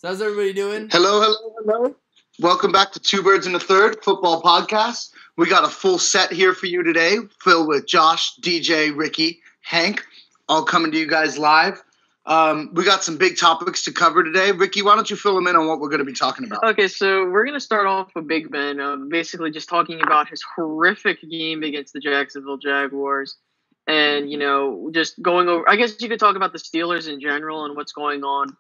how's everybody doing? Hello. Welcome back to Two Birds and a Third Football Podcast. We got a full set here for you today, filled with Josh, DJ, Ricky, Hank, all coming to you guys live. We got some big topics to cover today. Ricky, why don't you fill them in on what we're going to be talking about? Okay, so we're going to start off with Big Ben, basically just talking about his horrific game against the Jacksonville Jaguars. And, just going over, I guess you could talk about the Steelers in general and what's going on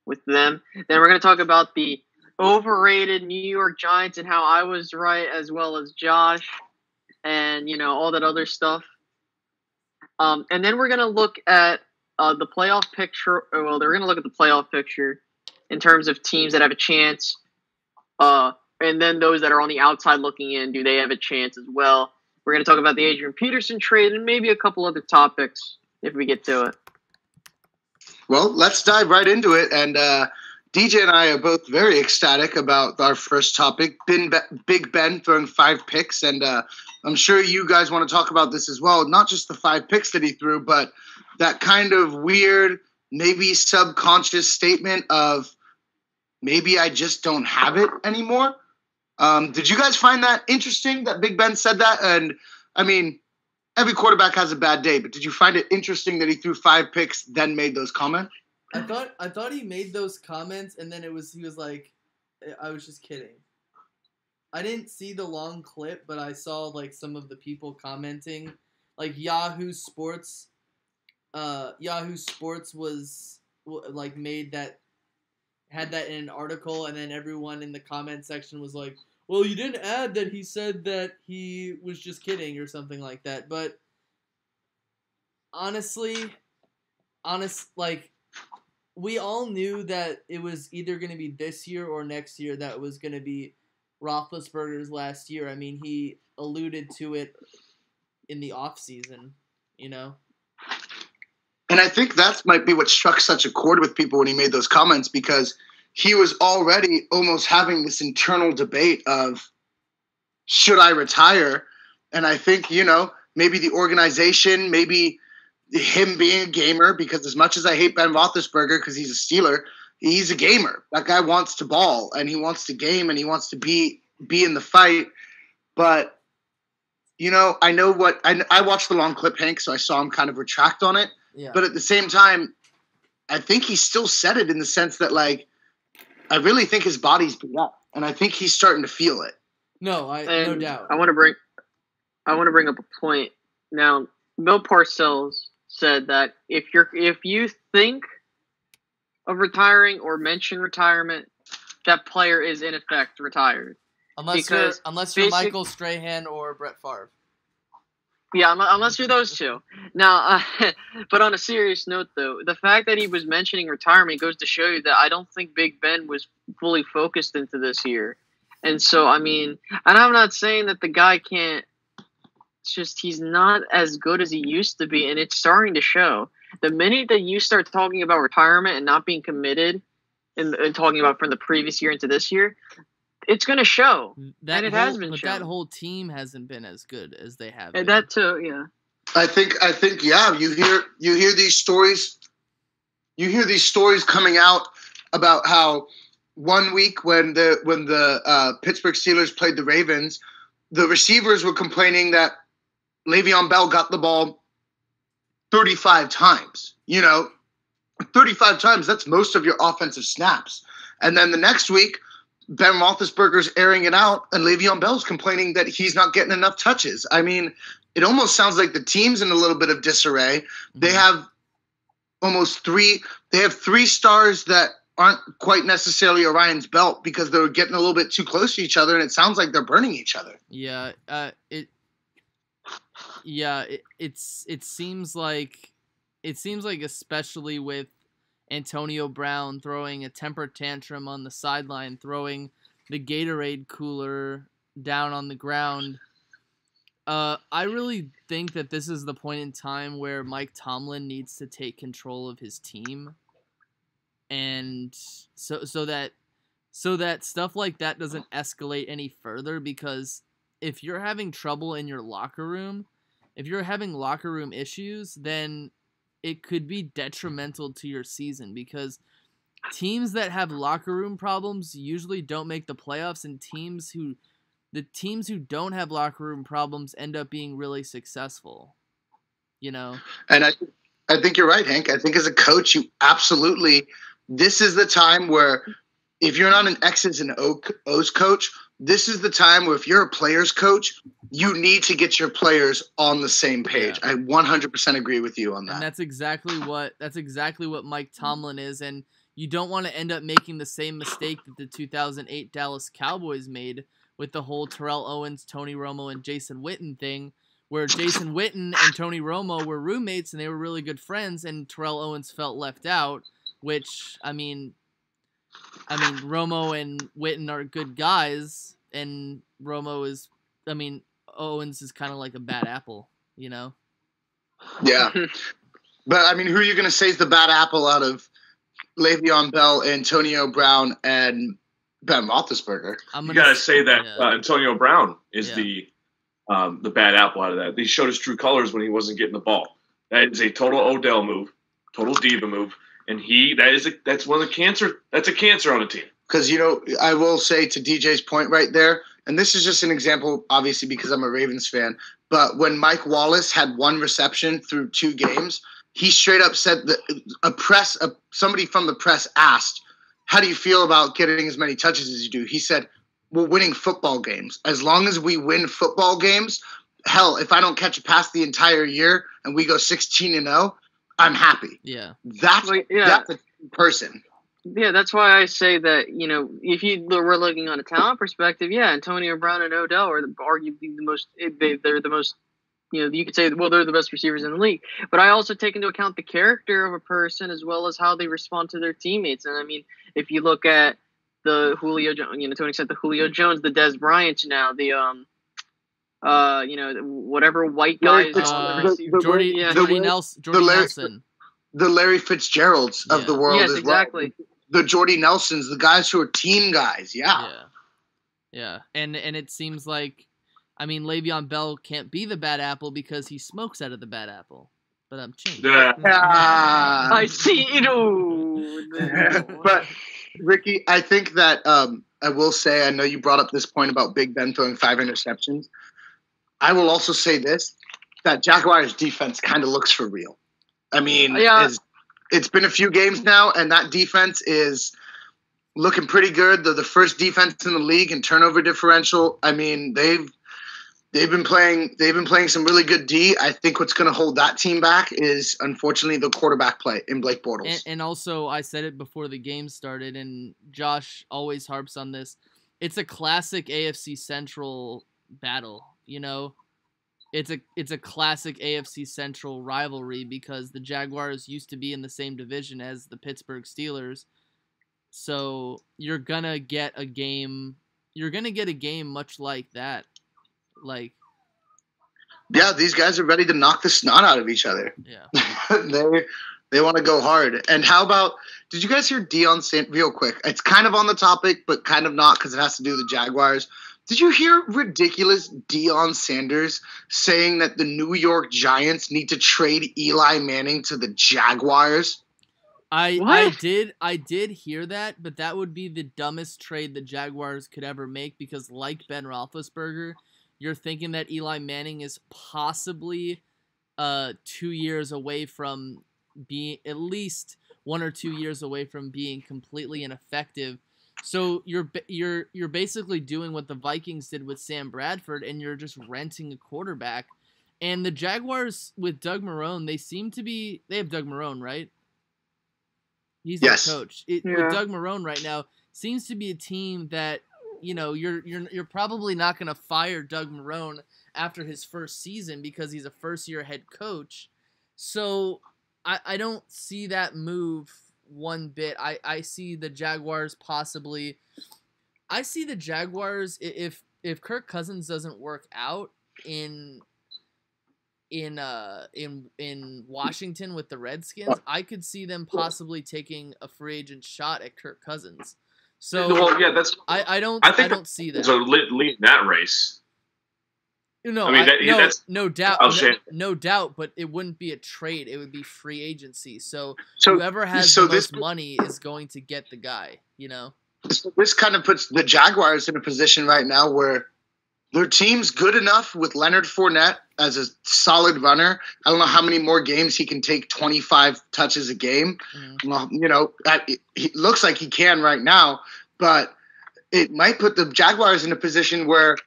with them. Then we're going to talk about the overrated New York Giants and how I was right, as well as Josh and, all that other stuff. And then we're going to look at the playoff picture. Well, they're going to look at the playoff picture in terms of teams that have a chance. And then those that are on the outside looking in, do they have a chance as well? We're going to talk about the Adrian Peterson trade and maybe a couple other topics if we get to it. Well, let's dive right into it. And DJ and I are both very ecstatic about our first topic, Big Ben throwing 5 picks. And I'm sure you guys want to talk about this as well. Not just the 5 picks that he threw, but that kind of weird, maybe subconscious statement of maybe I just don't have it anymore. Did you guys find that interesting that Big Ben said that? And, I mean, every quarterback has a bad day, but did you find it interesting that he threw 5 picks, then made those comments? I thought he made those comments, and then he was like, I was just kidding. I didn't see the long clip, but I saw, like, some of the people commenting. Like, Yahoo Sports was, like, had that in an article, and then everyone in the comment section was like, well, you didn't add that he said that he was just kidding or something like that. But like, we all knew that it was either going to be this year or next year that was going to be Roethlisberger's last year. I mean, he alluded to it in the offseason, And I think that might be what struck such a chord with people when he made those comments, because he was already almost having this internal debate of, should I retire? And I think, maybe the organization, maybe him being a gamer, because as much as I hate Ben Roethlisberger because he's a Steeler, he's a gamer. That guy wants to ball, and he wants to game, and he wants to be in the fight. But, I know I watched the long clip, Hank, so I saw him kind of retract on it. Yeah. But at the same time, I think he still said it in the sense that, like, I really think his body's beat up, and I think he's starting to feel it. No doubt. I want to bring up a point. Now, Bill Parcells said that if you think of retiring or mention retirement, that player is in effect retired. Unless you're Michael Strahan or Brett Favre. Yeah, unless you're those two. Now, but on a serious note, though, the fact that he was mentioning retirement goes to show you that I don't think Big Ben was fully focused into this year. And so, I mean, and I'm not saying that the guy can't. It's just he's not as good as he used to be, and it's starting to show. The minute that you start talking about retirement and not being committed and talking about from the previous year into this year, it's going to show. And it has been shown. But that whole team hasn't been as good as they have And been. that too, yeah. I think yeah, you hear these stories. You hear these stories coming out about how 1 week when the Pittsburgh Steelers played the Ravens, the receivers were complaining that Le'Veon Bell got the ball 35 times. 35 times, that's most of your offensive snaps. And then the next week, Ben Roethlisberger's airing it out, and Le'Veon Bell's complaining that he's not getting enough touches. I mean, it almost sounds like the team's in a little bit of disarray. Mm-hmm. They have three stars that aren't quite necessarily Orion's belt because they're getting a little bit too close to each other, and it sounds like they're burning each other. Yeah, it seems like especially with Antonio Brown throwing a temper tantrum on the sideline, throwing the Gatorade cooler down on the ground. I really think that this is the point in time where Mike Tomlin needs to take control of his team, and so that stuff like that doesn't escalate any further. Because if you're having trouble in your locker room, if you're having locker room issues, then it could be detrimental to your season, because teams that have locker room problems usually don't make the playoffs, and the teams who don't have locker room problems end up being really successful. You know? And I think you're right, Hank. I think as a coach, you absolutely, this is the time where if you're not an X's and O's coach, this is the time where if you're a player's coach, you need to get your players on the same page. Yeah. I 100% agree with you on that. And that's exactly what Mike Tomlin is, and you don't want to end up making the same mistake that the 2008 Dallas Cowboys made with the whole Terrell Owens, Tony Romo, and Jason Witten thing, where Jason Witten and Tony Romo were roommates and they were really good friends, and Terrell Owens felt left out, which, I mean, Romo and Witten are good guys, and Owens is kind of like a bad apple, you know? Yeah. But, I mean, who are you going to say is the bad apple out of Le'Veon Bell, Antonio Brown, and Ben Roethlisberger? You got to say that Antonio Brown is the bad apple out of that. He showed his true colors when he wasn't getting the ball. That is a total Odell move, total diva move. And that's one of the cancer. That's a cancer on a team. Because, I will say to DJ's point right there, and this is just an example, obviously, because I'm a Ravens fan, but when Mike Wallace had one reception through 2 games, he straight up said that somebody from the press asked, how do you feel about getting as many touches as you do? He said, we're winning football games. As long as we win football games, hell, if I don't catch a pass the entire year and we go 16-0, I'm happy. Yeah. That's a person. Yeah, that's why I say that, if we're looking on a talent perspective, Antonio Brown and Odell are arguably the most, they're the most, you could say, well, they're the best receivers in the league. But I also take into account the character of a person as well as how they respond to their teammates. And I mean, if you look at the Julio, to an extent, the Julio Jones, the Des Bryant now, the, whatever white guys Jordy Nelson. The Larry Fitzgeralds of the world as exactly. well. The Jordy Nelsons, the guys who are team guys. Yeah. And it seems like, Le'Veon Bell can't be the bad apple because he smokes out of the bad apple. But I'm changed. I see it. But, Ricky, I think that I will say, I know you brought up this point about Big Ben throwing 5 interceptions. I will also say this, that Jaguars defense kind of looks for real. It's been a few games now, and that defense is looking pretty good. They're the first defense in the league in turnover differential. They've been playing some really good D. I think what's going to hold that team back is, unfortunately, the quarterback play in Blake Bortles. And also, I said it before the game started, and Josh always harps on this. It's a classic AFC Central battle, It's a classic AFC Central rivalry because the Jaguars used to be in the same division as the Pittsburgh Steelers. So you're going to get a game much like that. These guys are ready to knock the snot out of each other. Yeah. They want to go hard. And how about, did you guys hear Deion Sanders, real quick? It's kind of on the topic, but kind of not because it has to do with the Jaguars. Did you hear ridiculous Deion Sanders saying that the New York Giants need to trade Eli Manning to the Jaguars? I did hear that, but that would be the dumbest trade the Jaguars could ever make because like Ben Roethlisberger, you're thinking that Eli Manning is possibly 2 years away from being, at least 1 or 2 years away from being completely ineffective. So you're basically doing what the Vikings did with Sam Bradford, and you're just renting a quarterback. And the Jaguars with Doug Marrone, they have Doug Marrone, right? He's their coach. With Doug Marrone right now, seems to be a team that you're probably not going to fire Doug Marrone after his first season because he's a first-year head coach. So I don't see that move one bit. I see the Jaguars possibly. I see the Jaguars if Kirk Cousins doesn't work out in Washington with the Redskins, I could see them possibly taking a free agent shot at Kirk Cousins. So that's. I don't see that. There's a lead in that race. No, I mean, that's no doubt, no doubt, but it wouldn't be a trade. It would be free agency. So whoever has the most money is going to get the guy, you know? So this kind of puts the Jaguars in a position right now where their team's good enough with Leonard Fournette as a solid runner. I don't know how many more games he can take 25 touches a game. Well, you know, it looks like he can right now, but it might put the Jaguars in a position where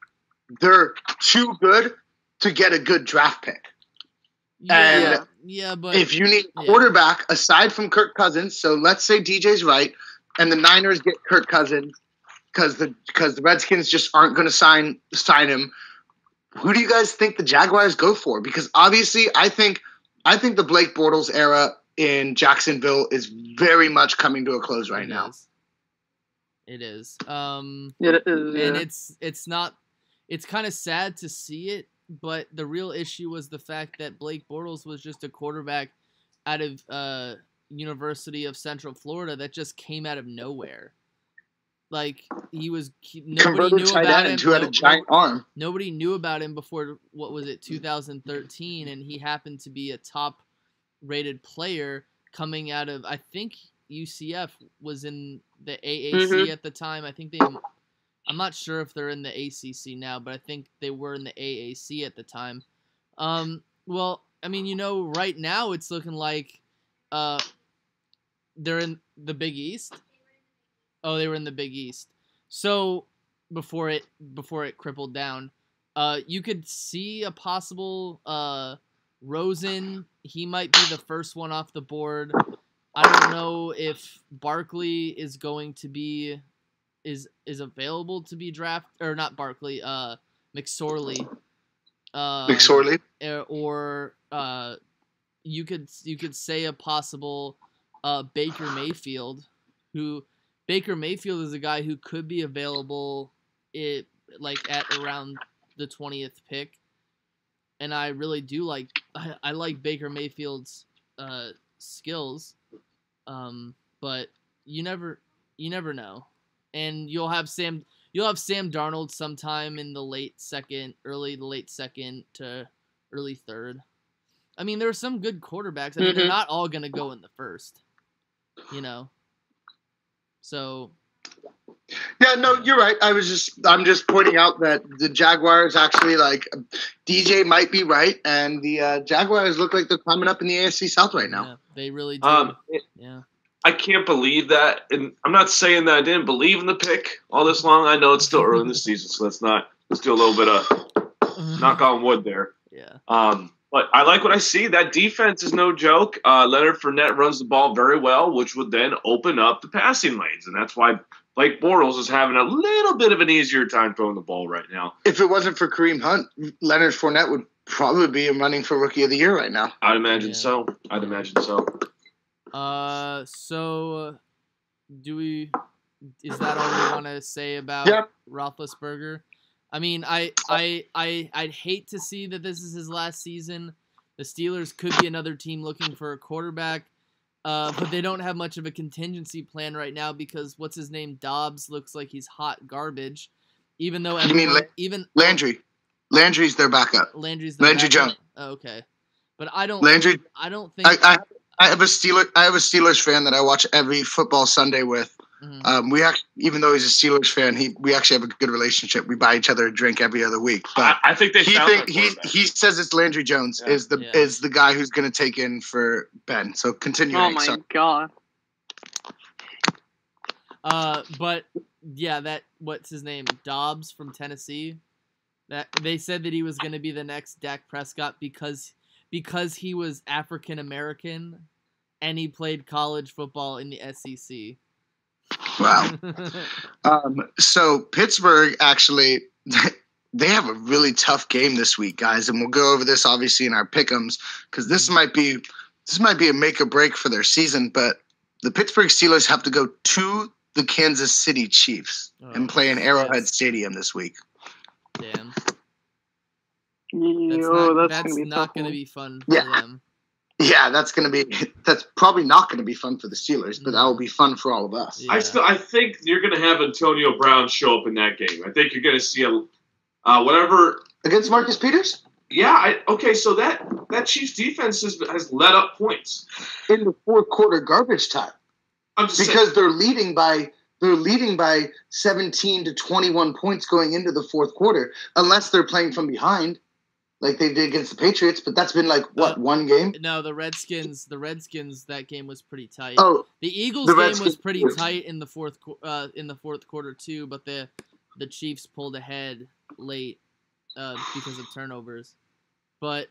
they're too good to get a good draft pick. But if you need a quarterback aside from Kirk Cousins, so let's say DJ's right, and the Niners get Kirk Cousins because the Redskins just aren't going to sign him. Who do you guys think the Jaguars go for? Because obviously, I think the Blake Bortles era in Jacksonville is very much coming to a close right now. It is. And it's not. It's kind of sad to see it, but the real issue was the fact that Blake Bortles was just a quarterback out of University of Central Florida that just came out of nowhere. Like nobody knew about him. Who had a giant arm. Nobody knew about him before 2013, and he happened to be a top-rated player coming out of. I think UCF was in the AAC at the time. I think I'm not sure if they're in the ACC now, but I think they were in the AAC at the time. Well, I mean, you know, right now it's looking like they're in the Big East. Oh, they were in the Big East. So before it crippled down, you could see a possible Rosen. He might be the first one off the board. I don't know if Barkley is going to be is available to be drafted, or not Barkley, McSorley. McSorley. Or you could say a possible Baker Mayfield, who Baker Mayfield is a guy who could be available at around the 20th pick. And I really do like Baker Mayfield's skills. But you never know. And you'll have Sam Darnold sometime in the late second to early third. I mean, there are some good quarterbacks. I mean, they're not all going to go in the first, you know? So. Yeah, no, you're right. I'm just pointing out that the Jaguars actually, DJ might be right, and the Jaguars look like they're climbing up in the AFC South right now. Yeah, they really do. Yeah. I can't believe that, and I'm not saying that I didn't believe in the pick all this long. I know it's still early in the season, so let's do a little bit of knock on wood there. Yeah. But I like what I see. That defense is no joke. Leonard Fournette runs the ball very well, which would then open up the passing lanes, and that's why Blake Bortles is having a little bit of an easier time throwing the ball right now. If it wasn't for Kareem Hunt, Leonard Fournette would probably be running for Rookie of the Year right now. I'd imagine so. So is that all we want to say about Roethlisberger? I mean, I'd hate to see that this is his last season. The Steelers could be another team looking for a quarterback, but they don't have much of a contingency plan right now because what's his name, Dobbs, looks like he's hot garbage. Even though Landry, Landry's their backup. Landry Jones. Oh, okay, but I don't think. I have a Steelers fan that I watch every football Sunday with. We actually, even though he's a Steelers fan, we actually have a good relationship. We buy each other a drink every other week. But I think he says it's Landry Jones is the guy who's going to take in for Ben. So continue. Oh my god. But yeah, what's his name? Dobbs from Tennessee. That they said that he was going to be the next Dak Prescott because he was African American and he played college football in the SEC. Wow. So Pittsburgh actually, they have a really tough game this week, guys, and we'll go over this obviously in our pick'ems because this might be a make or break for their season. But the Pittsburgh Steelers have to go to the Kansas City Chiefs and play in Arrowhead Stadium this week. Damn. That's not going to be fun for them. Yeah, that's probably not going to be fun for the Steelers, but that will be fun for all of us. Yeah. I think you're going to have Antonio Brown show up in that game. I think you're going to see whatever against Marcus Peters. Yeah. Okay. So that Chiefs defense has let up points in the fourth quarter, garbage time. I'm just because saying. they're leading by 17 to 21 points going into the fourth quarter, unless they're playing from behind, like they did against the Patriots. But that's been like one game. No, the Redskins. That game was pretty tight. Oh, the Eagles game was pretty tight in the fourth quarter too, but the Chiefs pulled ahead late because of turnovers. But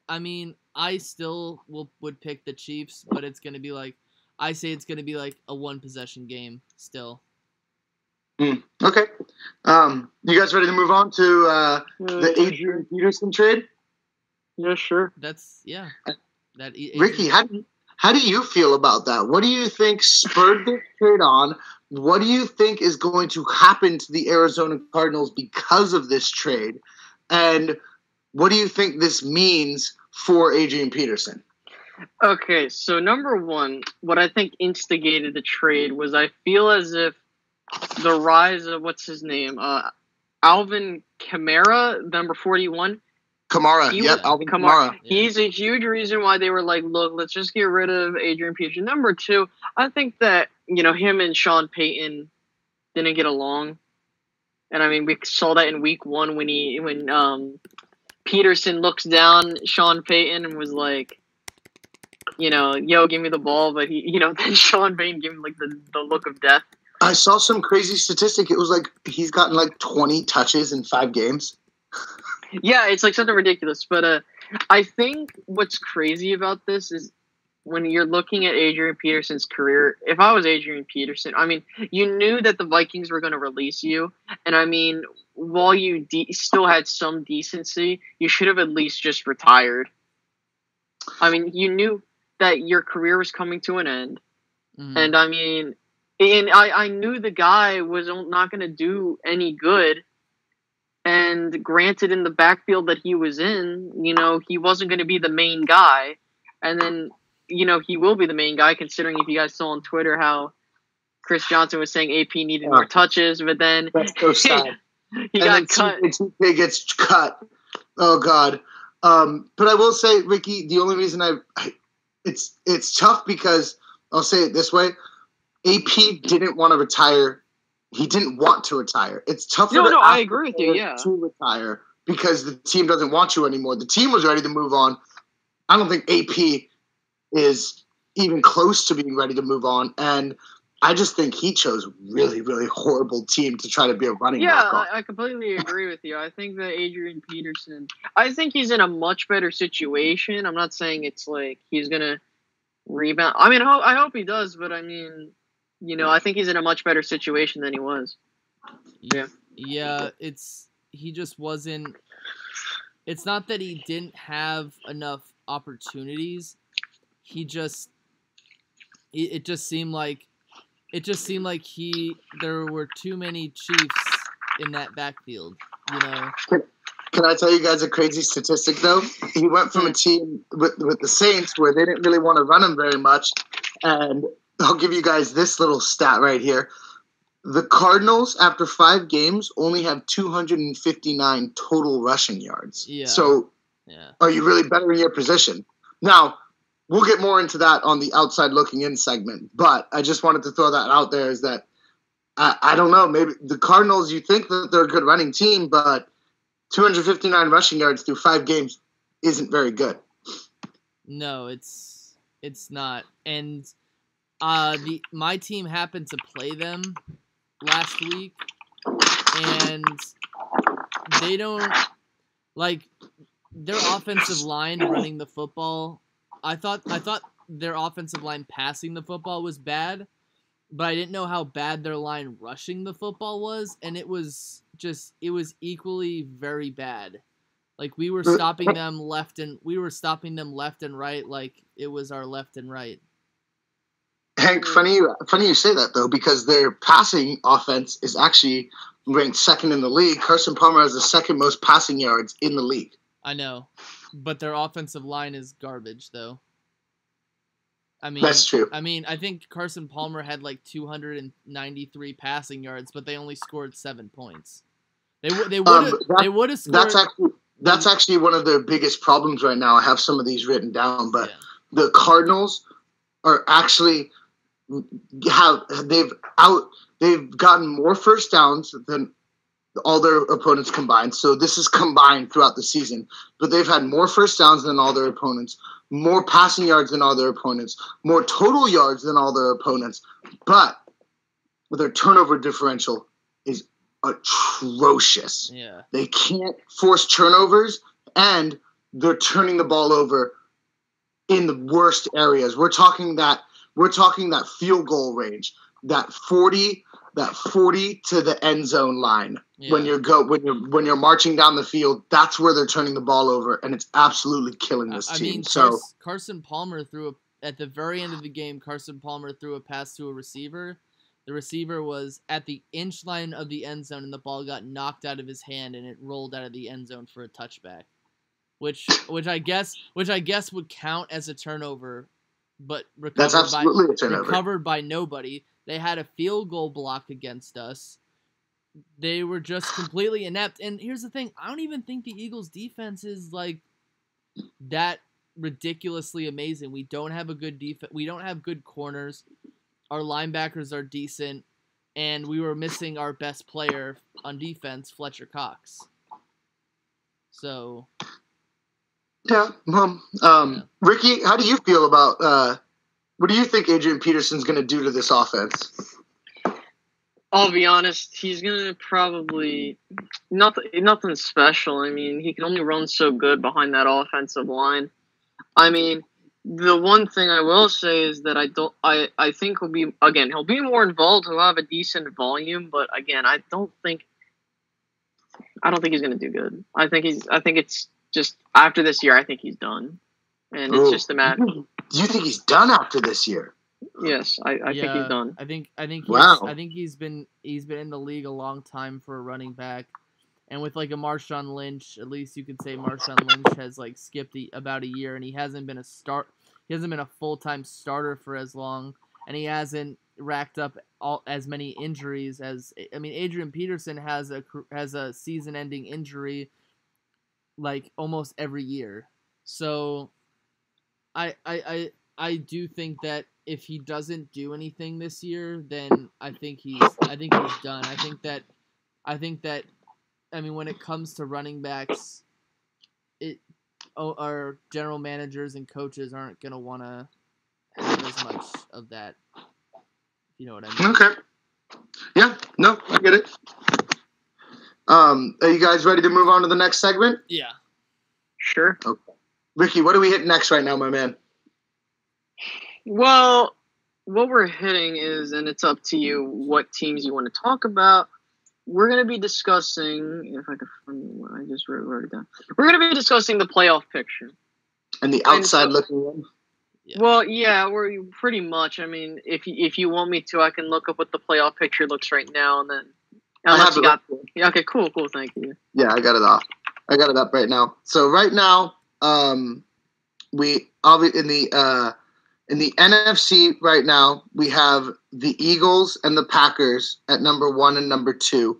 I mean, I still would pick the Chiefs, but it's gonna be like. I say it's going to be like a one-possession game still. Okay. You guys ready to move on to the Adrian Peterson trade? Yeah, sure. Ricky, how do you feel about that? What do you think spurred this trade on? What do you think is going to happen to the Arizona Cardinals because of this trade? And what do you think this means for Adrian Peterson? Okay, so number one, what I think instigated the trade was I feel as if the rise of, what's his name, Alvin Kamara, number 41. Alvin Kamara. He's a huge reason why they were like, look, let's just get rid of Adrian Peterson. Number two, I think that, him and Sean Payton didn't get along. And I mean, we saw that in week one when Peterson looks down Sean Payton and was like, yo, give me the ball, but he, then Sean Payton gave him like the look of death. I saw some crazy statistic. It was like he's gotten like 20 touches in 5 games. Yeah, it's like something ridiculous. But I think what's crazy about this is when you're looking at Adrian Peterson's career. If I was Adrian Peterson, I mean, you knew that the Vikings were going to release you, and I mean, while you still had some decency, you should have at least just retired. I mean, you knew that your career was coming to an end. Mm-hmm. And I mean, I knew the guy was not going to do any good. And granted, in the backfield that he was in, he wasn't going to be the main guy. And then, he will be the main guy, considering if you guys saw on Twitter how Chris Johnson was saying AP needed more touches, but then that's so sad. he got cut. He gets cut. Oh, God. But I will say, Ricky, the only reason it's tough because I'll say it this way: AP didn't want to retire. He didn't want to retire. It's tougher. No, I agree with you. Yeah, to retire because the team doesn't want you anymore. The team was ready to move on. I don't think AP is even close to being ready to move on, and I just think he chose a really, really horrible team to try to be a running back. Yeah, I completely agree with you. I think that Adrian Peterson, I think he's in a much better situation. I'm not saying it's like he's going to rebound. I mean, I hope he does, but I mean, I think he's in a much better situation than he was. Yeah. Yeah, he just wasn't. It's not that he didn't have enough opportunities. It just seemed like there were too many Chiefs in that backfield, Can I tell you guys a crazy statistic, though? He went from a team with the Saints where they didn't really want to run him very much, and I'll give you guys this little stat right here. The Cardinals, after 5 games, only have 259 total rushing yards. Yeah. So, are you really better in your position? Now, we'll get more into that on the outside looking in segment, but I just wanted to throw that out there is that I don't know, maybe the Cardinals, you think that they're a good running team, but 259 rushing yards through 5 games isn't very good. No, it's not. And my team happened to play them last week, and they don't like their offensive line running the football. I thought their offensive line passing the football was bad, but I didn't know how bad their line rushing the football was, and it was equally very bad. Like we were stopping them left and right like it was our left and right. Hank, funny you say that though, because their passing offense is actually ranked second in the league. Carson Palmer has the second most passing yards in the league. I know, but their offensive line is garbage, though. I mean, that's true. I mean, I think Carson Palmer had like 293 passing yards, but they only scored 7 points. They would have scored. That's actually one of their biggest problems right now. I have some of these written down, but the Cardinals are actually they've gotten more first downs than all their opponents combined. So this is combined throughout the season, but they've had more first downs than all their opponents, more passing yards than all their opponents, more total yards than all their opponents, but their turnover differential is atrocious. Yeah. They can't force turnovers, and they're turning the ball over in the worst areas. We're talking that field goal range, that 40 to the end zone line. Yeah. When you're marching down the field, that's where they're turning the ball over, and it's absolutely killing this team. Carson Palmer at the very end of the game. Carson Palmer threw a pass to a receiver. The receiver was at the inch line of the end zone, and the ball got knocked out of his hand, and it rolled out of the end zone for a touchback, which I guess would count as a turnover, but recovered by nobody. They had a field goal block against us. They were just completely inept. And here's the thing: I don't even think the Eagles' defense is like that ridiculously amazing. We don't have a good defense. We don't have good corners. Our linebackers are decent, and we were missing our best player on defense, Fletcher Cox. So, yeah. Ricky, how do you feel about what do you think Adrian Peterson's going to do to this offense? I'll be honest, he's going to probably nothing special. I mean, he can only run so good behind that offensive line. I mean, the one thing I will say is that I think he'll be more involved. He'll have a decent volume, but again, I don't think he's going to do good. I think it's just after this year, I think he's done, and it's just a matter. Do you think he's done after this year? Yes, I think he's done. I think he's been in the league a long time for a running back. And with like a Marshawn Lynch, at least you could say Marshawn Lynch has like skipped about a year, and he hasn't been a full-time starter for as long, and he hasn't racked up as many injuries Adrian Peterson has a season-ending injury like almost every year. So I do think that if he doesn't do anything this year, then I think he's done. I think that when it comes to running backs, our general managers and coaches aren't going to want to have as much of that. If you know what I mean. Okay. Yeah. No, I get it. Are you guys ready to move on to the next segment? Yeah. Sure. Okay. Ricky, what are we hitting next right now, my man? Well, what we're hitting is, and it's up to you what teams you want to talk about. We're going to be discussing, if I can find what I just wrote it down. We're going to be discussing the playoff picture. And the outside looking in? Yeah. Well, yeah, we're pretty much. I mean, if you want me to, I can look up what the playoff picture looks right now, and then unless you got it. Yeah, okay, cool, thank you. Yeah, I got it off. I got it up right now. So right now, we in the NFC right now, we have the Eagles and the Packers at number 1 and number 2.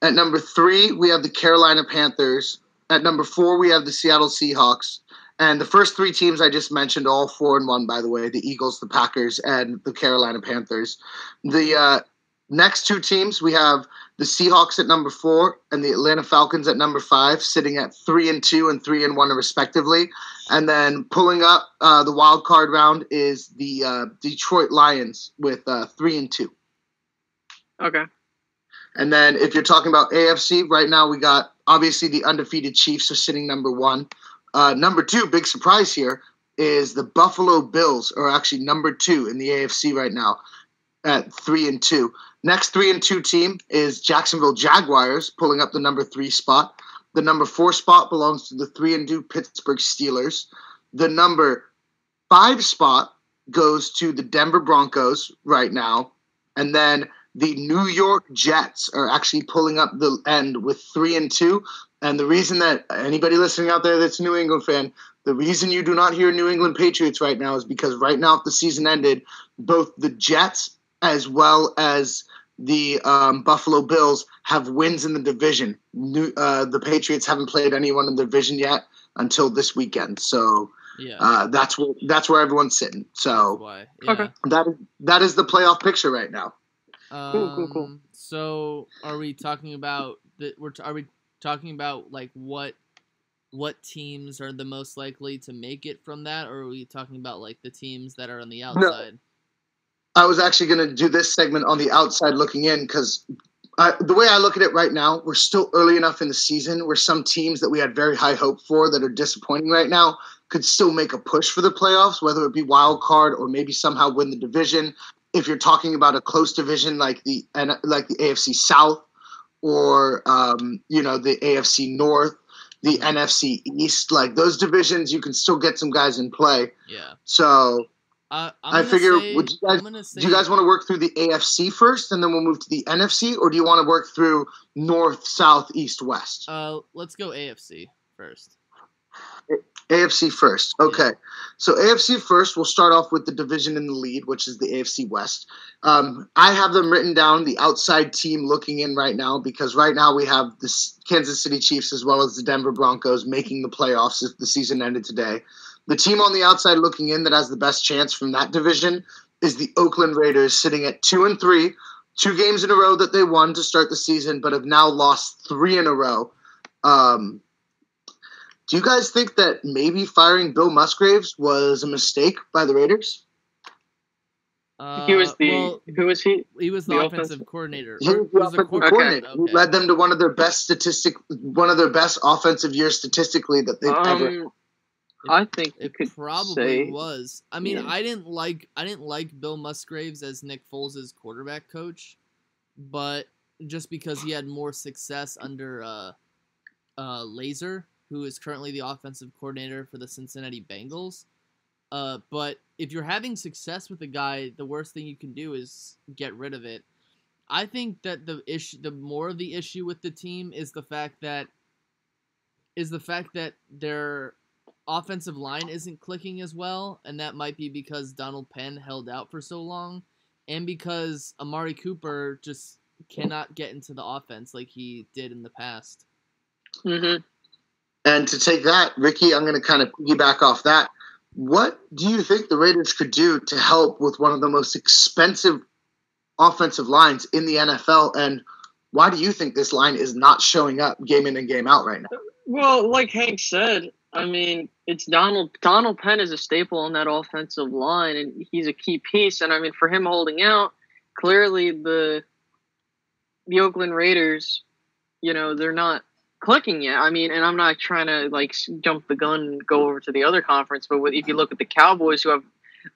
At number 3, we have the Carolina Panthers. At number 4, we have the Seattle Seahawks. And the first 3 teams I just mentioned, all 4-1, by the way, the Eagles, the Packers, and the Carolina Panthers. The next 2 teams, we have the Seahawks at number 4 and the Atlanta Falcons at number 5, sitting at 3-2 and 3-1 respectively. And then pulling up the wild card round is the Detroit Lions with 3-2. Okay. And then if you're talking about AFC, right now we got obviously the undefeated Chiefs are sitting number 1. Number 2, big surprise here, is the Buffalo Bills are actually number 2 in the AFC right now at 3-2. Next 3-2 team is Jacksonville Jaguars, pulling up the number 3 spot. The number 4 spot belongs to the 3-2 Pittsburgh Steelers. The number 5 spot goes to the Denver Broncos right now. And then the New York Jets are actually pulling up the end with 3-2. And the reason that anybody listening out there that's a New England fan, the reason you do not hear New England Patriots right now is because right now, if the season ended, both the Jets as well as the Buffalo Bills have wins in the division. The Patriots haven't played anyone in the division yet until this weekend. So that's where everyone's sitting. So Okay. that is the playoff picture right now. Cool. So are we talking about are we talking about like what teams are the most likely to make it from that, or are we talking about like the teams that are on the outside? No. I was actually going to do this segment on the outside looking in because the way I look at it right now, we're still early enough in the season where some teams that we had very high hope for that are disappointing right now could still make a push for the playoffs, whether it be wild card or maybe somehow win the division. If you're talking about a close division like the AFC South or the AFC North, the NFC East, like those divisions, you can still get some guys in play. Yeah. So I figure, do you guys want to work through the AFC first, and then we'll move to the NFC, or do you want to work through North, South, East, West? Let's go AFC first. AFC first. Okay. Yeah. So AFC first, we'll start off with the division in the lead, which is the AFC West. I have them written down, the outside team looking in right now, because right now we have the Kansas City Chiefs as well as the Denver Broncos making the playoffs if the season ended today. The team on the outside looking in that has the best chance from that division is the Oakland Raiders, sitting at 2-3, 2 games in a row that they won to start the season, but have now lost 3 in a row. Do you guys think that maybe firing Bill Musgraves was a mistake by the Raiders? Who was he? He was the offensive coordinator. He was the offensive coordinator. Okay. Who led them to one of their best offensive years statistically that they've ever. I think it probably was. I mean, yeah. I didn't like Bill Musgraves as Nick Foles' quarterback coach, but just because he had more success under Laser, who is currently the offensive coordinator for the Cincinnati Bengals. But if you're having success with a guy, the worst thing you can do is get rid of it. I think that the more of the issue with the team is the fact that their offensive line isn't clicking as well, and that might be because Donald Penn held out for so long, and because Amari Cooper just cannot get into the offense like he did in the past. Mm-hmm. And to take that, Ricky, I'm going to kind of piggyback off that. What do you think the Raiders could do to help with one of the most expensive offensive lines in the NFL, and why do you think this line is not showing up game in and game out right now? Well, like Hank said, I mean, it's Donald Penn is a staple on that offensive line, and he's a key piece. And I mean, for him holding out, clearly the Oakland Raiders, they're not clicking yet. I mean, and I'm not trying to like jump the gun and go over to the other conference, but if you look at the Cowboys, who have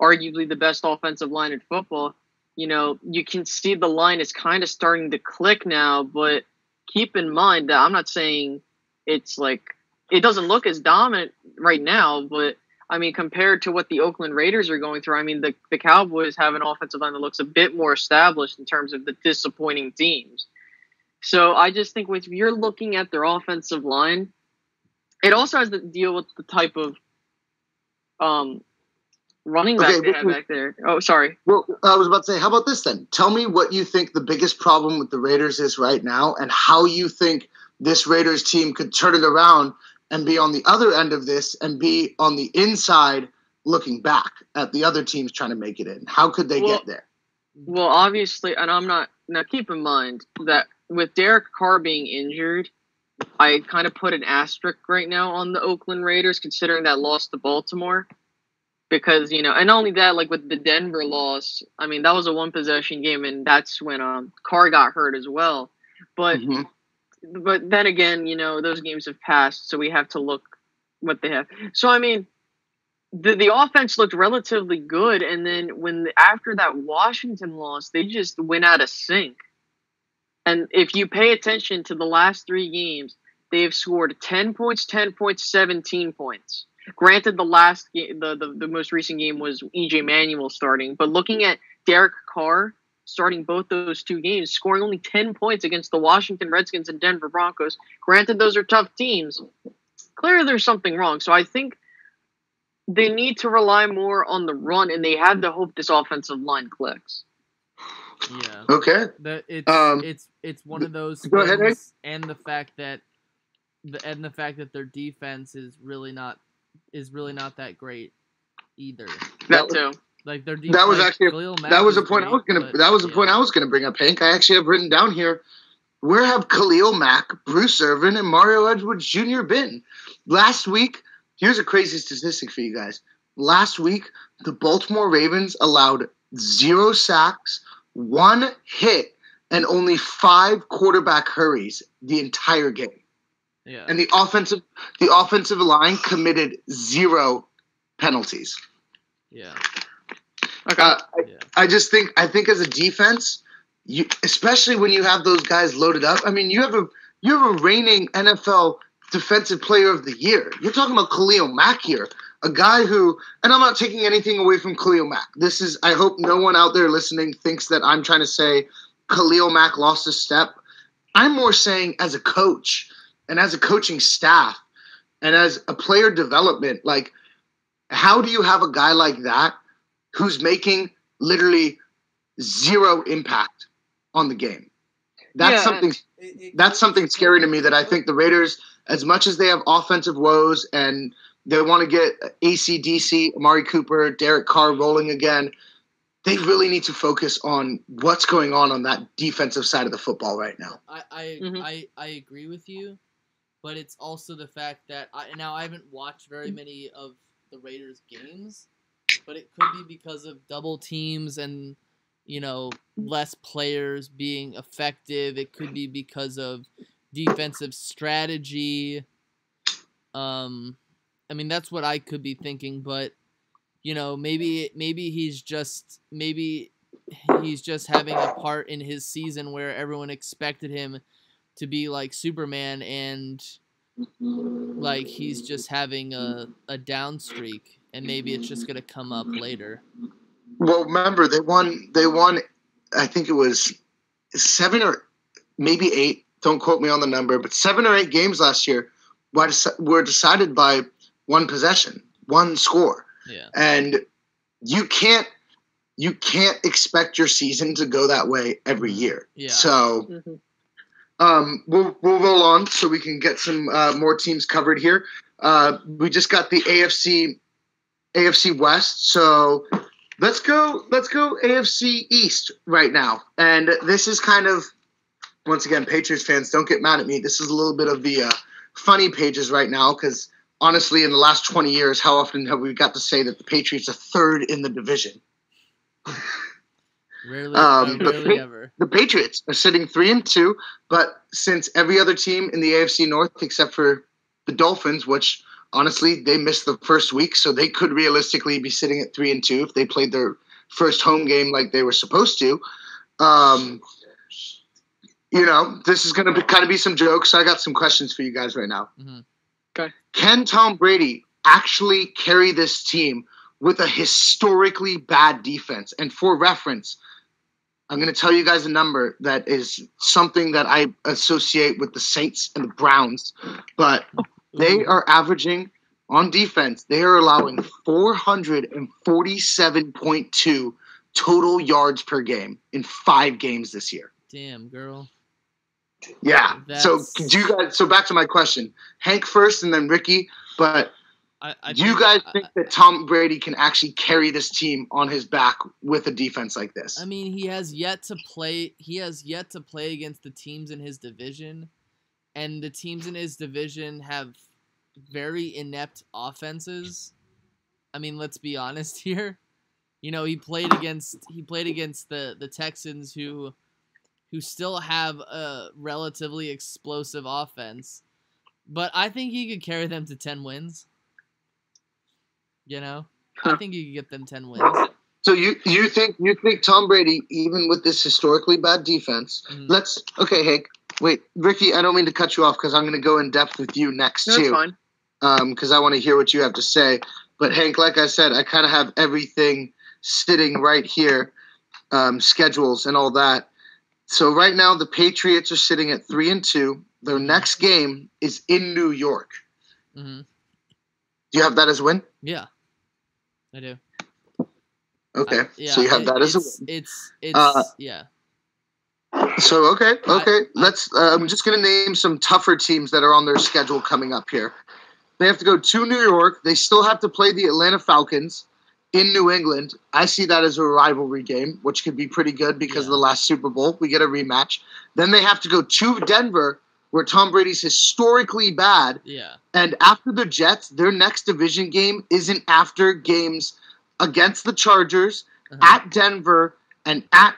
arguably the best offensive line in football, you can see the line is kind of starting to click now. But keep in mind that I'm not saying it's like it doesn't look as dominant right now, but I mean, compared to what the Oakland Raiders are going through, I mean, the Cowboys have an offensive line that looks a bit more established in terms of the disappointing teams. So I just think if you're looking at their offensive line, it also has to deal with the type of running back they have back there. Oh, sorry. Well, I was about to say, how about this then? Tell me what you think the biggest problem with the Raiders is right now, and how you think this Raiders team could turn it around and be on the other end of this and be on the inside looking back at the other teams trying to make it in. How could they get there? Well, obviously, and I'm not – now keep in mind that with Derek Carr being injured, I kind of put an asterisk right now on the Oakland Raiders considering that loss to Baltimore. Because, and not only that, like with the Denver loss, I mean, that was a one-possession game, and that's when Carr got hurt as well. But – But then again, those games have passed, so we have to look what they have. So, I mean, the offense looked relatively good, and then after that Washington loss, they just went out of sync. And if you pay attention to the last 3 games, they have scored 10 points, 10 points, 17 points. Granted, the last game, the most recent game was E.J. Manuel starting, but looking at Derek Carr starting both those 2 games, scoring only 10 points against the Washington Redskins and Denver Broncos. Granted, those are tough teams. Clearly, there's something wrong. So I think they need to rely more on the run, and they have to hope this offensive line clicks. Yeah. Okay. It's one of those Go ahead, Nick. things, and the fact that their defense is really not that great either. That too. Like their defense. That was actually Khalil Mack that was is a point great, I was gonna. but, That was a yeah. point I was gonna bring up, Hank. I actually have written down here. Where have Khalil Mack, Bruce Irvin, and Mario Edwards Jr. been? Last week, here's a crazy statistic for you guys. Last week, the Baltimore Ravens allowed 0 sacks, 1 hit, and only 5 quarterback hurries the entire game. Yeah. And the offensive line committed 0 penalties. Yeah. Okay. I think as a defense, especially when you have those guys loaded up. I mean, you have a reigning NFL Defensive Player of the Year. You're talking about Khalil Mack here, a guy who, and I'm not taking anything away from Khalil Mack. I hope no one out there listening thinks that I'm trying to say Khalil Mack lost a step. I'm more saying as a coach and as a coaching staff and as a player development, like, how do you have a guy like that who's making literally 0 impact on the game? That's something scary to me, that I think the Raiders, as much as they have offensive woes and they want to get AC/DC, Amari Cooper, Derek Carr rolling again, they really need to focus on what's going on that defensive side of the football right now. I agree with you, but it's also the fact that I haven't watched very many of the Raiders games, but it could be because of double teams and, less players being effective. It could be because of defensive strategy. I mean, that's what I could be thinking, but maybe he's just having a part in his season where everyone expected him to be like Superman, and like he's just having a down streak, and maybe it's just gonna come up later. Well, remember they won. I think it was 7 or maybe 8. Don't quote me on the number, but 7 or 8 games last year were decided by one possession, one score. Yeah. And you can't expect your season to go that way every year. Yeah. So we'll roll on so we can get some more teams covered here. We just got the AFC West, so let's go AFC East right now. And this is kind of, once again, Patriots fans, don't get mad at me. This is a little bit of the funny pages right now, because honestly, in the last 20 years, how often have we got to say that the Patriots are 3rd in the division? Rarely ever. The Patriots are sitting 3-2, but since every other team in the AFC North, except for the Dolphins, which honestly they missed the first week, so they could realistically be sitting at 3-2 if they played their first home game like they were supposed to. This is going to kind of be some jokes. So I got some questions for you guys right now. Mm-hmm. Okay. Can Tom Brady actually carry this team with a historically bad defense? And for reference, I'm going to tell you guys a number that is something that I associate with the Saints and the Browns, but they are averaging on defense. They are allowing 447.2 total yards per game in 5 games this year. Damn, girl. Yeah. So back to my question. Hank first and then Ricky, but do you guys think that Tom Brady can actually carry this team on his back with a defense like this? I mean, he has yet to play against the teams in his division, and the teams in his division have very inept offenses. I mean, let's be honest here. He played against the Texans, who still have a relatively explosive offense, but I think he could carry them to 10 wins. I think he could get them 10 wins. So you think Tom Brady, even with this historically bad defense, okay, Hank, wait, Ricky, I don't mean to cut you off because I'm going to go in depth with you next too. That's fine. Because I want to hear what you have to say. But Hank, like I said, I kind of have everything sitting right here, schedules and all that. So right now the Patriots are sitting at 3-2. Their next game is in New York. Mm-hmm. Do you have that as a win? Yeah, I do. Okay, Yeah, so you have that as a win. It's yeah. So okay. Let's. I'm just gonna name some tougher teams that are on their schedule coming up here. They have to go to New York. They still have to play the Atlanta Falcons in New England. I see that as a rivalry game, which could be pretty good because of the last Super Bowl. We get a rematch. Then they have to go to Denver, where Tom Brady's historically bad. Yeah. And after the Jets, their next division game isn't after games against the Chargers, at Denver, and at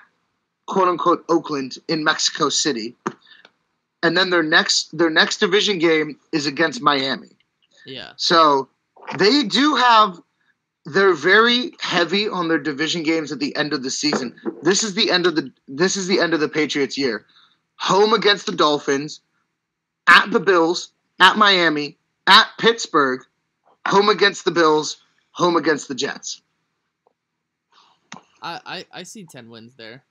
quote-unquote Oakland in Mexico City. And then their next division game is against Miami. Yeah. So they do have – they're very heavy on their division games at the end of the season. This is the end of the Patriots' year. Home against the Dolphins, at the Bills, at Miami, at Pittsburgh, home against the Bills, home against the Jets. I see 10 wins there.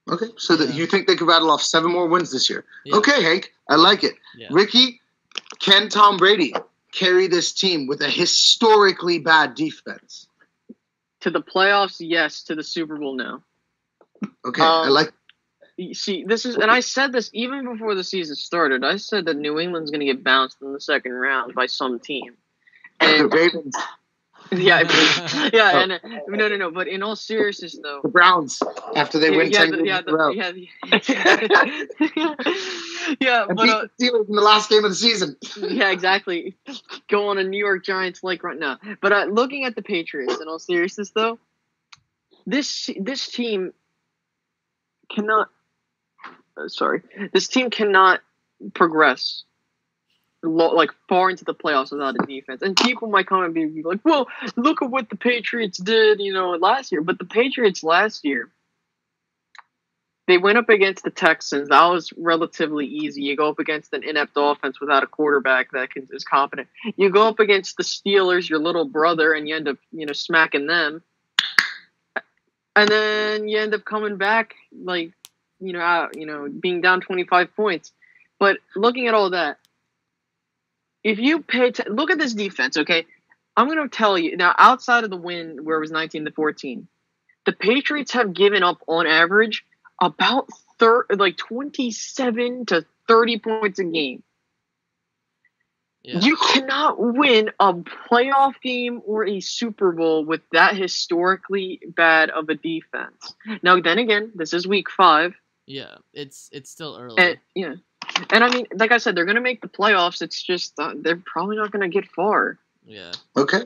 Okay, so you think they could rattle off 7 more wins this year? Yeah. Okay, Hank, I like it. Yeah. Ricky, can Tom Brady carry this team with a historically bad defense? To the playoffs, yes. To the Super Bowl, no. Okay, I like. See, this is, and I said this even before the season started. I said that New England's going to get bounced in the second round by some team. And the Ravens. Yeah, and no. But in all seriousness, though, the Browns after they win 10 games in a row. Yeah, and beat the Steelers in the last game of the season. Yeah, exactly. Go on a New York Giants like right now. But looking at the Patriots, in all seriousness, though, this team cannot. This team cannot progress like far into the playoffs without a defense. And people might come and be like, well, look at what the Patriots did, last year. But the Patriots last year, they went up against the Texans. That was relatively easy. You go up against an inept offense without a quarterback that is competent. You go up against the Steelers, your little brother, and you end up, smacking them. And then you end up coming back, like, being down 25 points. But looking at all that, if you look at this defense, okay? I'm going to tell you now. Outside of the win where it was 19-14, the Patriots have given up on average about 27 to 30 points a game. Yeah. You cannot win a playoff game or a Super Bowl with that historically bad of a defense. Now, then again, this is week 5. Yeah, it's still early. And I mean, like I said, they're going to make the playoffs. It's just they're probably not going to get far. Yeah. Okay.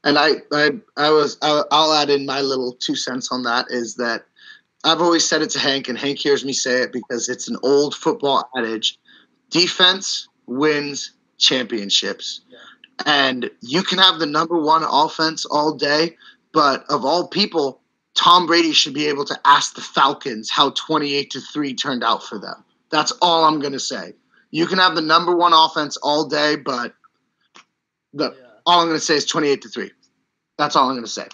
And I'll add in my little 2 cents on that is that I've always said it to Hank, and Hank hears me say it because it's an old football adage: defense wins championships. Yeah. And you can have the number 1 offense all day, but of all people, Tom Brady should be able to ask the Falcons how 28-3 turned out for them. That's all I'm going to say. You can have the number 1 offense all day, but all I'm going to say is 28-3. That's all I'm going to say.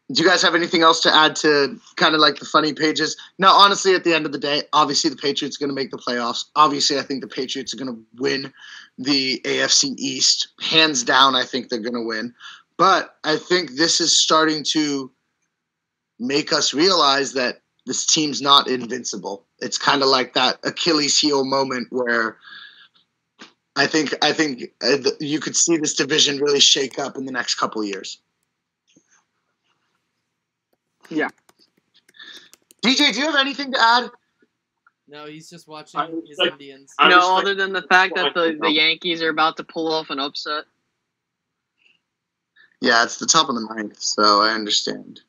Do you guys have anything else to add to kind of like the funny pages? No, honestly, at the end of the day, obviously the Patriots are going to make the playoffs. Obviously, I think the Patriots are going to win the AFC East. Hands down, I think they're going to win. But I think this is starting to make us realize that this team's not invincible. It's kind of like that Achilles heel moment where I think you could see this division really shake up in the next couple of years. Yeah. DJ, do you have anything to add? No, he's just watching his Indians. No, other than the fact that the Yankees are about to pull off an upset. Yeah, it's the top of the ninth, so I understand.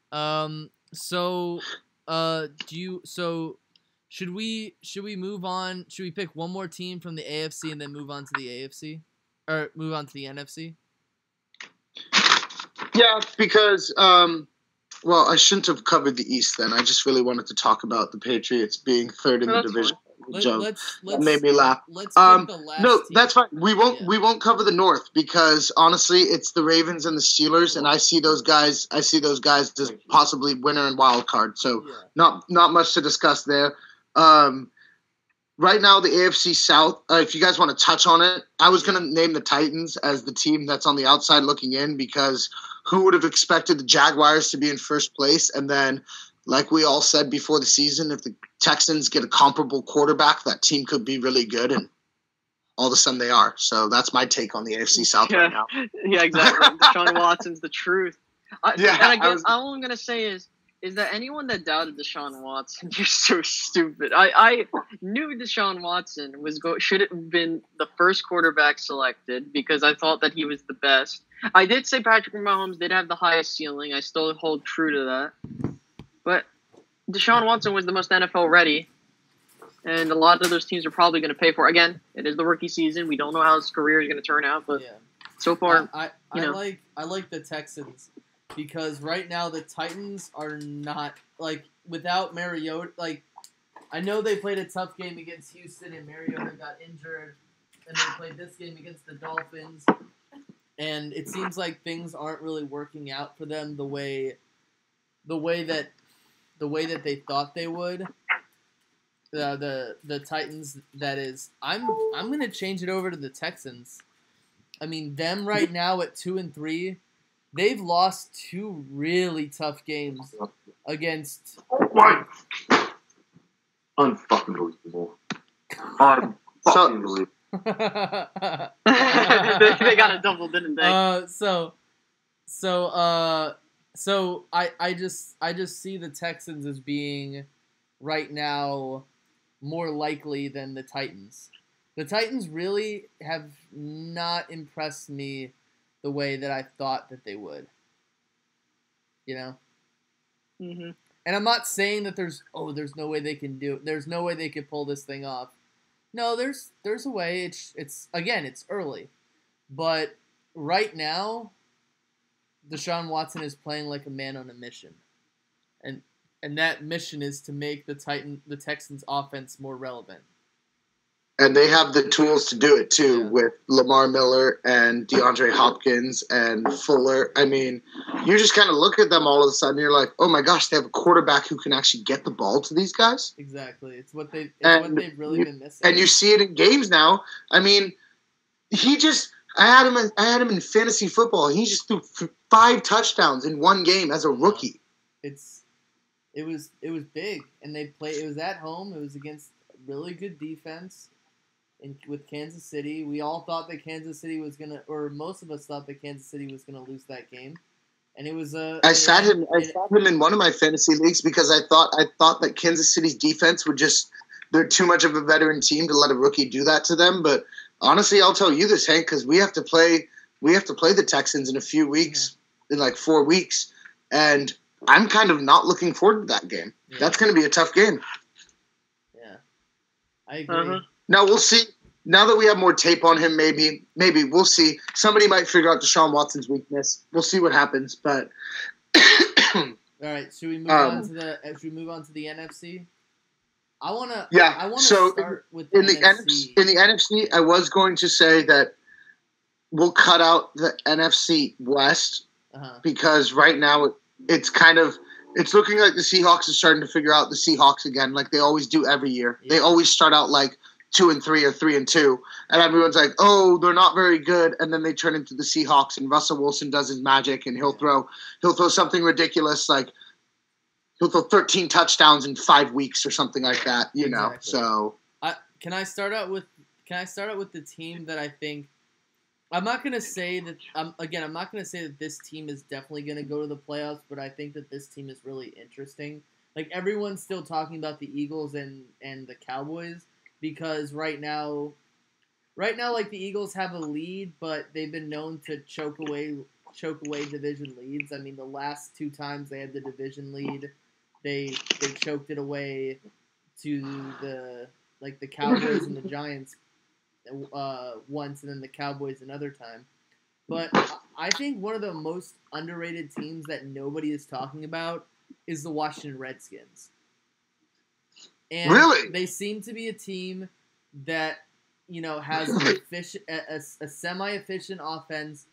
Should we move on? Should we pick one more team from the AFC and then move on to the AFC? Or move on to the NFC? Yeah, because I shouldn't have covered the East then. I just really wanted to talk about the Patriots being third in the division. That made me laugh. That's fine. We won't cover the North because honestly, it's the Ravens and the Steelers, and I see those guys as possibly winner and wild card. So not much to discuss there. Right now, the AFC South. If you guys want to touch on it, I was going to name the Titans as the team that's on the outside looking in because who would have expected the Jaguars to be in first place? And then, like we all said before the season, if the Texans get a comparable quarterback, that team could be really good. And all of a sudden they are. So that's my take on the AFC South right now. Yeah, exactly. Deshaun Watson's the truth. And all I'm going to say is that anyone that doubted Deshaun Watson, you're so stupid. I knew Deshaun Watson should have been the first quarterback selected because I thought that he was the best. I did say Patrick Mahomes did have the highest ceiling. I still hold true to that. But Deshaun Watson was the most NFL ready. And a lot of those teams are probably going to pay for it. Again, it is the rookie season. We don't know how his career is going to turn out, but so far, I like the Texans because right now the Titans are not without Mariota. I know they played a tough game against Houston and Mariota got injured, and they played this game against the Dolphins, and it seems like things aren't really working out for them the way that they thought they would. The Titans, that is. I'm gonna change it over to the Texans. I mean, them right now at 2-3, they've lost 2 really tough games against. Unfucking believable. Unfucking they got a double, didn't they? So I just see the Texans as being right now more likely than the Titans. The Titans really have not impressed me the way that I thought that they would. You know? Mm-hmm. And I'm not saying that there's no way they can do it. There's no way they could pull this thing off. No, there's a way. It's again, it's early. But right now, Deshaun Watson is playing like a man on a mission. And that mission is to make the Texans offense more relevant. And they have the tools to do it too, with Lamar Miller and DeAndre Hopkins and Fuller. I mean, you just kind of look at them all of a sudden, you're like, oh my gosh, they have a quarterback who can actually get the ball to these guys. Exactly. It's what they've really been missing. And you see it in games now. I mean, I had him in fantasy football. He just threw 5 touchdowns in one game as a rookie. It was big, and it was at home. It was against a really good defense, with Kansas City. We all thought that Kansas City was gonna, or most of us thought that Kansas City was gonna lose that game, and it was a. I sat him in one of my fantasy leagues because I thought that Kansas City's defense would they're too much of a veteran team to let a rookie do that to them. But honestly, I'll tell you this, Hank, because we have to play the Texans in a few weeks, in like 4 weeks, and I'm kind of not looking forward to that game. Yeah. That's going to be a tough game. Yeah, I agree. Now we'll see. Now that we have more tape on him, maybe we'll see. Somebody might figure out Deshaun Watson's weakness. We'll see what happens. But all right, should we move on to the NFC? I want to start with the NFC. In the NFC, I was going to say that we'll cut out the NFC West because right now it's looking like the Seahawks are starting to figure out the Seahawks again, like they always do every year. Yeah. They always start out like 2-3 or 3-2, and everyone's like, "Oh, they're not very good," and then they turn into the Seahawks, and Russell Wilson does his magic, and he'll throw something ridiculous like he'll throw 13 touchdowns in 5 weeks or something like that, you know. So, can I start out with the team that I think. I'm not gonna say that. I'm not gonna say that this team is definitely gonna go to the playoffs, but I think that this team is really interesting. Like everyone's still talking about the Eagles and the Cowboys because right now, like the Eagles have a lead, but they've been known to choke away division leads. I mean, the last 2 times they had the division lead, they choked it away to the Cowboys and the Giants. Once and then the Cowboys another time. But I think one of the most underrated teams that nobody is talking about is the Washington Redskins. And really? They seem to be a team that, has a semi-efficient offense.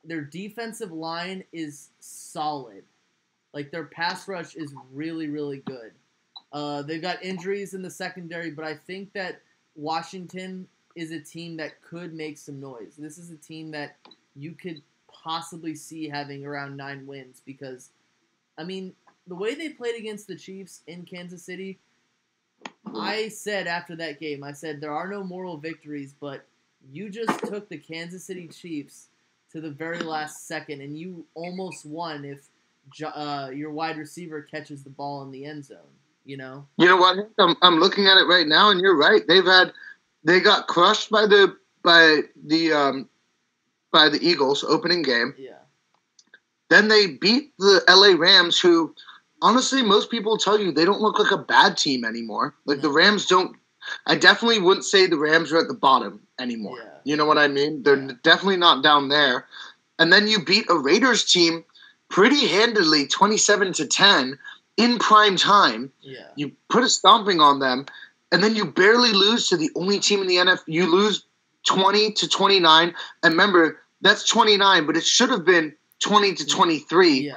Their defensive line is solid. Like their pass rush is really, really good. They've got injuries in the secondary, but I think that Washington is a team that could make some noise. This is a team that you could possibly see having around 9 wins because, I mean, the way they played against the Chiefs in Kansas City, I said after that game, I said there are no moral victories, but you just took the Kansas City Chiefs to the very last second, and you almost won if your wide receiver catches the ball in the end zone. You know what? I'm looking at it right now, and you're right. They got crushed by the Eagles opening game. Yeah. Then they beat the LA Rams, who honestly most people tell you they don't look like a bad team anymore. Like the Rams don't. I definitely wouldn't say the Rams are at the bottom anymore. Yeah. You know what I mean? They're definitely not down there. And then you beat a Raiders team pretty handily, 27-10 in prime time. Yeah. You put a stomping on them, and then you barely lose to the only team in the NFL. You lose 20-29, and remember that's 29, but it should have been 20-23. Yeah.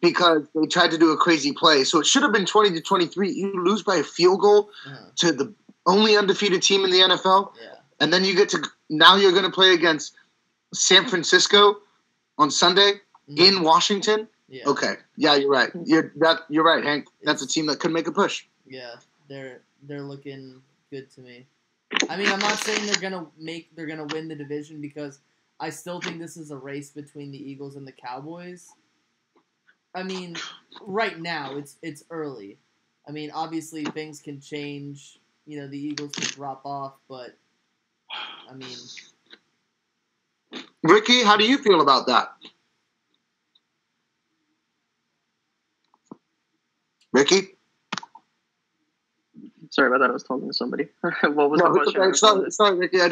Because they tried to do a crazy play, so it should have been 20-23. You lose by a field goal to the only undefeated team in the NFL, and then you're going to play against San Francisco on Sunday in Washington. Yeah. Okay, yeah, you're right. You're right, Hank. That's a team that could make a push. Yeah, they're looking good to me. I mean, I'm not saying they're gonna win the division because I still think this is a race between the Eagles and the Cowboys. I mean, right now it's early. I mean, obviously things can change. You know, the Eagles can drop off, but I mean, Ricky, how do you feel about that? Ricky? Sorry about that. I was talking to somebody. What was the question? Okay. Sorry, Ricky. I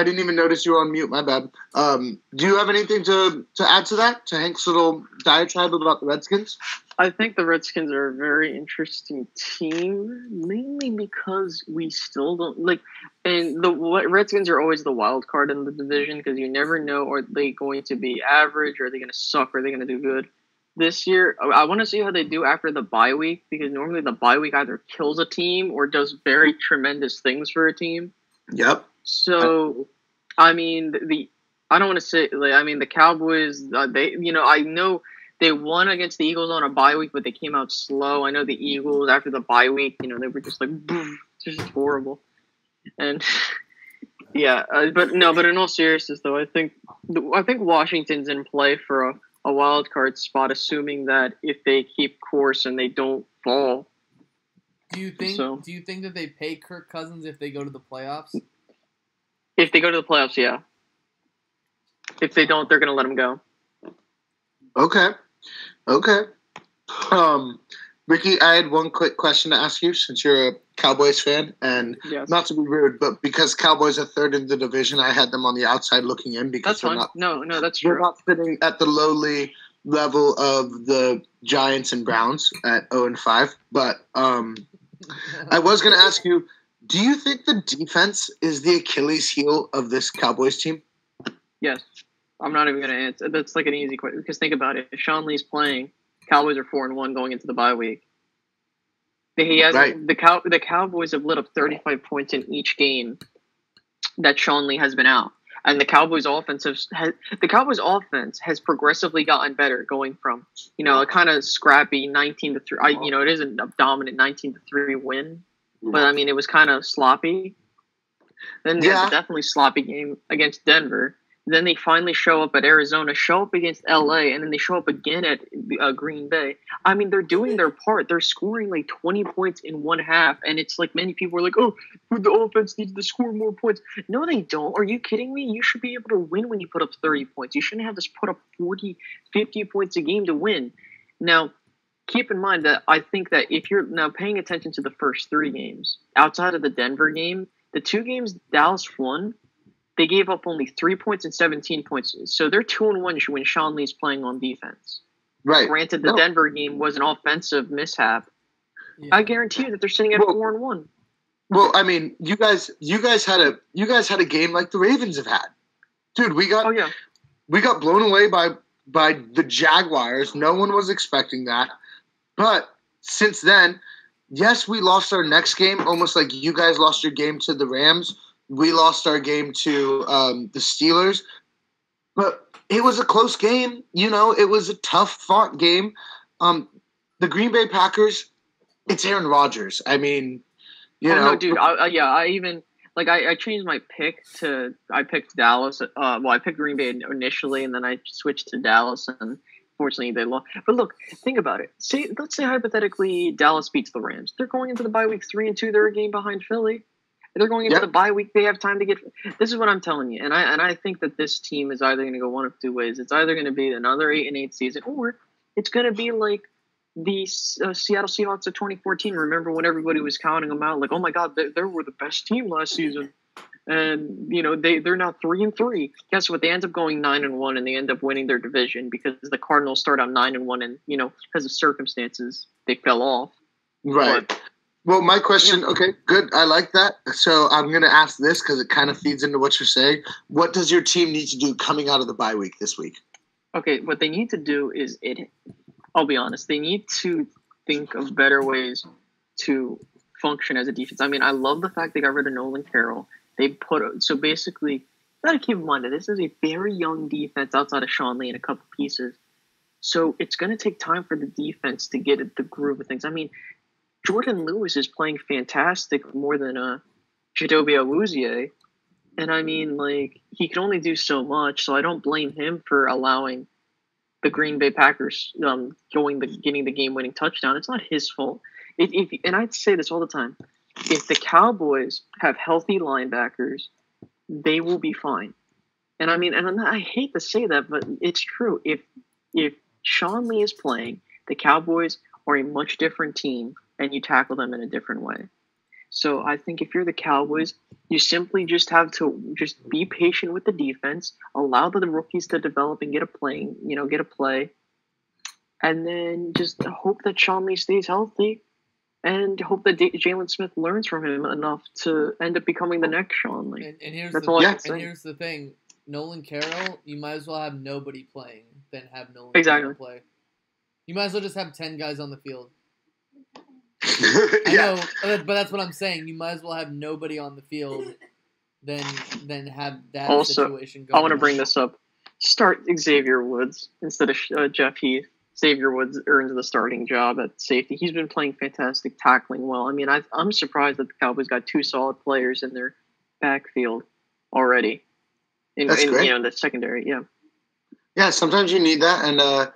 didn't even notice you were on mute. My bad. Do you have anything to add to that? To Hank's little diatribe about the Redskins? I think the Redskins are a very interesting team, mainly because we still don't and the Redskins are always the wild card in the division because you never know, are they going to be average, or are they going to suck, or are they going to do good? This year, I want to see how they do after the bye week, because normally the bye week either kills a team or does very tremendous things for a team. Yep. So, I mean, I don't want to say, the Cowboys, I know they won against the Eagles on a bye week, but they came out slow. I know the Eagles, after the bye week, they were just boom, just horrible. And, yeah, but in all seriousness, though, I think Washington's in play for a wild card spot, assuming that if they keep course and they don't fall. Do you think that they pay Kirk Cousins if they go to the playoffs? If they go to the playoffs, yeah. If they don't, they're going to let him go. Okay. Ricky, I had one quick question to ask you since you're a Cowboys fan, and not to be rude, but because Cowboys are third in the division, I had them on the outside looking in because that's fine. No, that's true. They're not sitting at the lowly level of the Giants and Browns at 0-5. But I was going to ask you, do you think the defense is the Achilles heel of this Cowboys team? Yes. I'm not even going to answer. That's like an easy question because think about it. If Sean Lee's playing, Cowboys are 4-1 going into the bye week. The Cowboys have lit up 35 points in each game that Sean Lee has been out, and the Cowboys offense has progressively gotten better, going from a kind of scrappy 19-3. It isn't a dominant 19-3 win, but I mean it was kind of sloppy. Then they had a definitely sloppy game against Denver. Then they finally show up at Arizona, show up against LA, and then they show up again at Green Bay. I mean, they're doing their part. They're scoring 20 points in one half, and it's many people are like, oh, the offense needs to score more points. No, they don't. Are you kidding me? You should be able to win when you put up 30 points. You shouldn't have to put up 40, 50 points a game to win. Now, keep in mind that I think that if you're now paying attention to the first 3 games, outside of the Denver game, the 2 games Dallas won, they gave up only 3 points and 17 points. So they're 2-1 when Sean Lee's playing on defense. Right. Granted, the Denver game was an offensive mishap. Yeah. I guarantee you that they're sitting at 4-1. Well, I mean, you guys had a game like the Ravens have had. Dude, we got blown away by the Jaguars. No one was expecting that. But since then, yes, we lost our next game, almost like you guys lost your game to the Rams. We lost our game to the Steelers. But it was a close game. You know, it was a tough fought game. The Green Bay Packers, it's Aaron Rodgers. I mean, no, dude. I even I changed my pick to I picked Dallas. I picked Green Bay initially, and then I switched to Dallas, and fortunately they lost. But look, think about it. Let's say hypothetically Dallas beats the Rams. They're going into the bye week 3-2. They're a game behind Philly. They're going into the bye week. They have time to get. This is what I'm telling you, and I think that this team is either going to go one of two ways. It's either going to be another 8-8 season, or it's going to be like the Seattle Seahawks of 2014. Remember when everybody was counting them out, like, oh my God, they were the best team last season, and they're now 3-3. Guess what? They end up going 9-1, and they end up winning their division because the Cardinals start out 9-1, and because of circumstances they fell off. Right. But, well, my question, okay, good. I like that. So I'm going to ask this because it kind of feeds into what you're saying. What does your team need to do coming out of the bye week this week? Okay, what they need to do is I'll be honest. They need to think of better ways to function as a defense. I mean, I love the fact they got rid of Nolan Carroll. So basically, you got to keep in mind that this is a very young defense outside of Sean Lee and a couple pieces. So it's going to take time for the defense to get the groove of things. I mean, Jordan Lewis is playing fantastic more than Chidobe Awuzie. And I mean, he can only do so much, so I don't blame him for allowing the Green Bay Packers getting the game-winning touchdown. It's not his fault. And I'd say this all the time. If the Cowboys have healthy linebackers, they will be fine. And I mean, and I hate to say that, but it's true. If Sean Lee is playing, the Cowboys are a much different team, and you tackle them in a different way. So I think if you're the Cowboys, you simply just have to just be patient with the defense, allow the rookies to develop and get a play, and then just hope that Sean Lee stays healthy, and hope that Jalen Smith learns from him enough to end up becoming the next Sean Lee. And here's the thing: Nolan Carroll, you might as well have nobody playing than have Nolan Carroll play. You might as well just have 10 guys on the field. I know, but that's what I'm saying. You might as well have nobody on the field than have that situation go. I want to bring this up. Start Xavier Woods instead of Jeff Heath. Xavier Woods earns the starting job at safety. He's been playing fantastic, tackling well. I mean, I'm surprised that the Cowboys got 2 solid players in their backfield already. That's great. The secondary, yeah. Yeah, sometimes you need that, and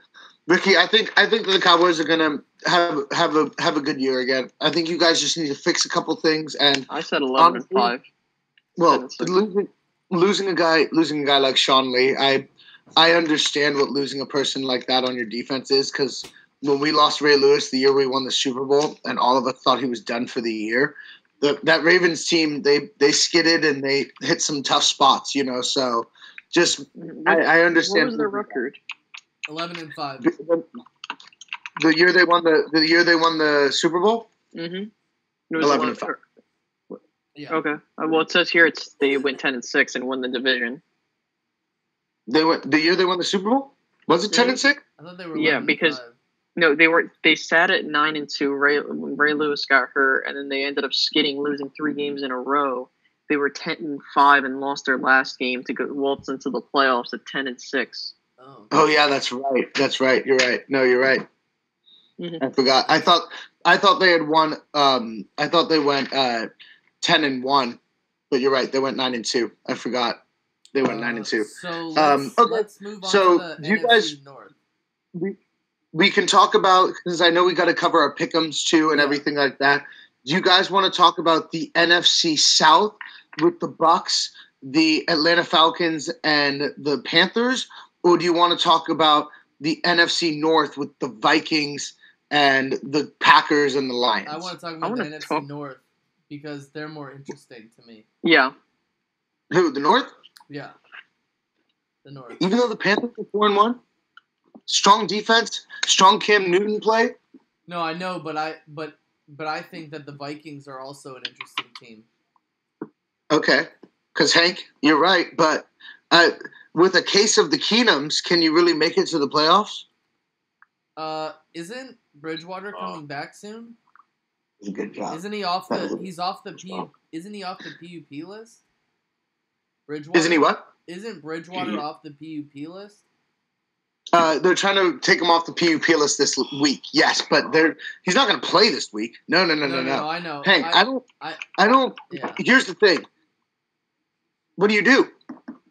Ricky, I think that the Cowboys are gonna have a good year again. I think you guys just need to fix a couple things. And I said 11-5. Well, losing a guy like Sean Lee, I understand what losing a person like that on your defense is, because when we lost Ray Lewis the year we won the Super Bowl, and all of us thought he was done for the year, that Ravens team they skidded and they hit some tough spots, So just I understand. What was their record? 11-5. The year they won the Super Bowl. 11-5. Yeah. Okay. Well, it says here they went 10-6 and won the division. They went the year they won the Super Bowl. Was it 10-6? I thought they were. Because they sat at 9-2. Ray Lewis got hurt, and then they ended up skidding, losing 3 games in a row. They were 10-5 and lost their last game to go waltz into the playoffs at 10-6. Oh yeah, that's right. That's right. You're right. No, you're right. Mm-hmm. I forgot. I thought they had won. I thought they went 10-1, but you're right. They went 9-2. I forgot. They went 9-2. So let's move on to the you NFC guys, North. We can talk about, because I know we got to cover our pick'ems too and everything like that. Do you guys want to talk about the NFC South with the Bucs, the Atlanta Falcons, and the Panthers? Or do you want to talk about the NFC North with the Vikings and the Packers and the Lions? I want to talk about the NFC North because they're more interesting to me. Yeah. Who, the North? Yeah. The North. Even though the Panthers are 4-1? Strong defense? Strong Cam Newton play? No, I know, but I think that the Vikings are also an interesting team. Okay. Because, Hank, you're right, but with a case of the Keenums, can you really make it to the playoffs? Isn't Bridgewater coming back soon? It's a good job. Isn't he Isn't he off the PUP list? Bridgewater? Isn't he what? isn't Bridgewater off the PUP list? They're trying to take him off the PUP list this week. Yes, but he's not going to play this week. No. I know. Hank, I don't. Yeah. Here's the thing. What do?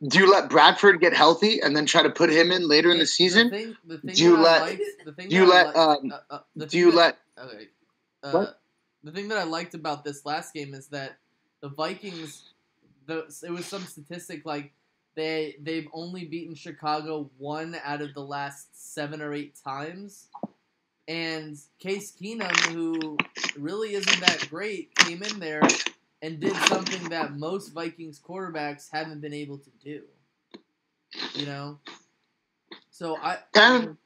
Do you let Bradford get healthy and then try to put him in later in the season? The thing that I liked about this last game is that the Vikings, it was some statistic like they've only beaten Chicago 1 out of the last 7 or 8 times, and Case Keenum, who really isn't that great, came in there and did something that most Vikings quarterbacks haven't been able to do. You know? So And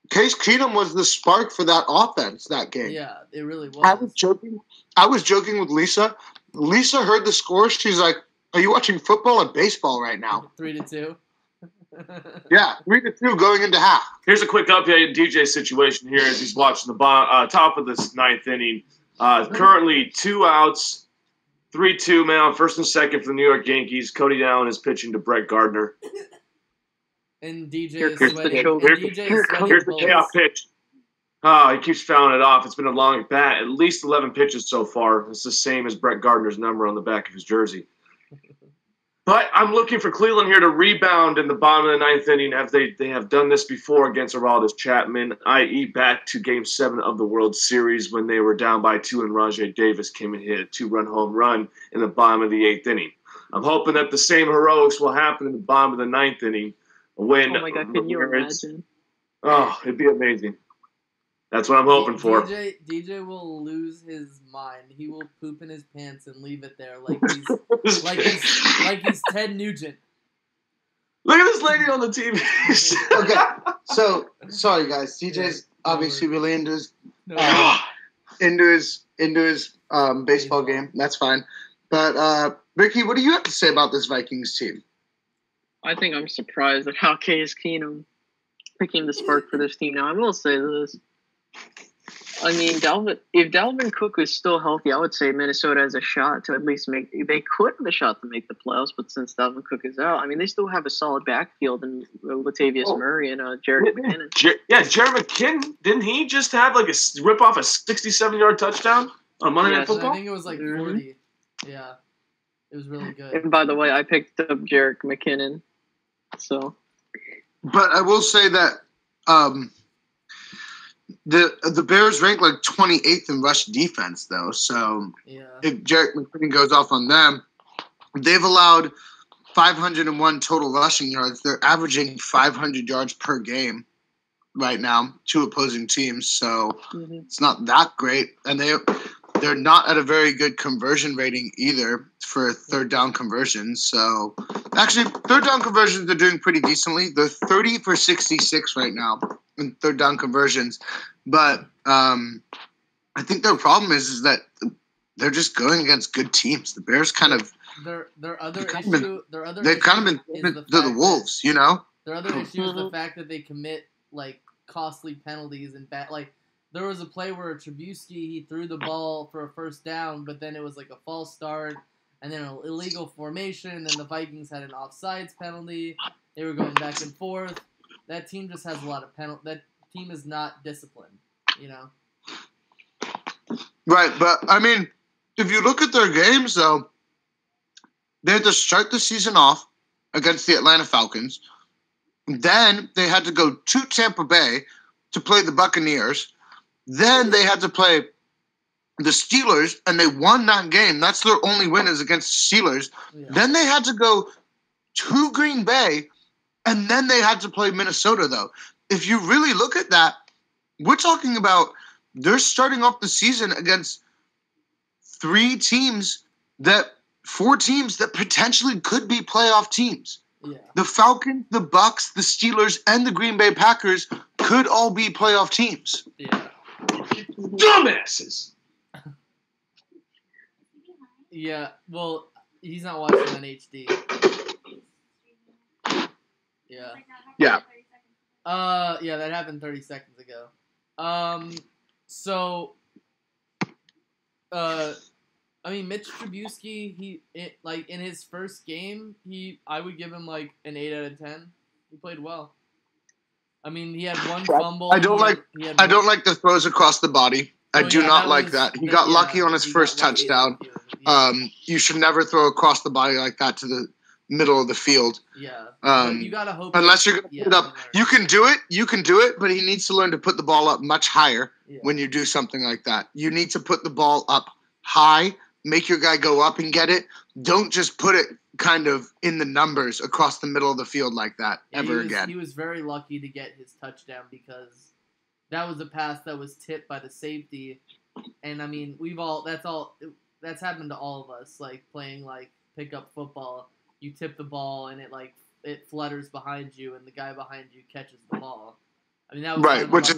Case Keenum was the spark for that offense that game. Yeah, it really was. I was joking with Lisa. Lisa heard the score. She's like, "Are you watching football or baseball right now?" 3-2. Yeah, 3-2 going into half. Here's a quick update in DJ's situation here as he's watching the top of this 9th inning. Currently 2 outs, 3-2 man on first and second for the New York Yankees. Cody Allen is pitching to Brett Gardner. And DJ Here's is the payoff pitch. Oh, he keeps fouling it off. It's been a long bat. At least 11 pitches so far. It's the same as Brett Gardner's number on the back of his jersey. But I'm looking for Cleveland here to rebound in the bottom of the 9th inning. They have done this before against Aroldis Chapman, i.e. back to Game 7 of the World Series when they were down by 2 and Rajai Davis came and hit a 2-run home run in the bottom of the 8th inning. I'm hoping that the same heroics will happen in the bottom of the 9th inning. When, oh my God, can you imagine? Oh, it'd be amazing. That's what I'm hoping for. DJ will lose his mind. He will poop in his pants and leave it there like he's Ted Nugent. Look at this lady on the TV. Okay, so sorry guys. DJ's obviously really into his baseball game. That's fine. But Ricky, what do you have to say about this Vikings team? I think I'm surprised at how Case Keenum became the spark for this team. Now, I will say this. I mean, if Dalvin Cook is still healthy, I would say Minnesota has a shot to at least they could have a shot to make the playoffs, but since Dalvin Cook is out, I mean, they still have a solid backfield in Latavius Murray and Jerick McKinnon. Jerick McKinnon, didn't he just have rip off a 67-yard touchdown on Monday Night Football? I think it was 40. Yeah. It was really good. And by the way, I picked up Jerick McKinnon. So, but I will say that the Bears rank 28th in rush defense, though. So if Jerick McKinnon goes off on them, they've allowed 501 total rushing yards. They're averaging 500 yards per game right now to opposing teams. So it's not that great, and they're not at a very good conversion rating either for third down conversions. So actually, third down conversions they're doing pretty decently. They're 30 for 66 right now in third down conversions. But I think their problem is that they're just going against good teams. The Bears kind of their other issue they've kind of been to the Wolves, you know. Their other issue is the fact that they commit costly penalties and there was a play where Trubisky, he threw the ball for a first down, but then it was a false start, and then an illegal formation, and then the Vikings had an offsides penalty. They were going back and forth. That team just has a lot of penalties. That team is not disciplined, you know? Right, but, I mean, if you look at their games, though, they had to start the season off against the Atlanta Falcons. Then they had to go to Tampa Bay to play the Buccaneers. Then they had to play the Steelers, and they won that game. That's their only win is against the Steelers. Yeah. Then they had to go to Green Bay, and then they had to play Minnesota, though. If you really look at that, we're talking about they're starting off the season against 4 teams that potentially could be playoff teams. Yeah. The Falcons, the Bucs, the Steelers, and the Green Bay Packers could all be playoff teams. Yeah. Dumbasses. Yeah, well, he's not watching on HD. Yeah. Yeah. Yeah, that happened 30 seconds ago. So, I mean, Mitch Trubisky, like in his first game, I would give him like an 8 out of 10. He played well. I mean, he had one fumble. I don't like the throws across the body. I do not like that. He got lucky on his first touchdown. Yeah. You should never throw across the body like that to the middle of the field. Yeah. But you gotta hope. Unless you're gonna put it up, you can do it. But he needs to learn to put the ball up much higher when you do something like that. You need to put the ball up high. Make your guy go up and get it. Don't just put it kind of in the numbers across the middle of the field like that again. He was very lucky to get his touchdown because that was a pass that was tipped by the safety. And I mean, that's happened to all of us, like playing like pickup football. You tip the ball and it flutters behind you and the guy behind you catches the ball. I mean, that was right, which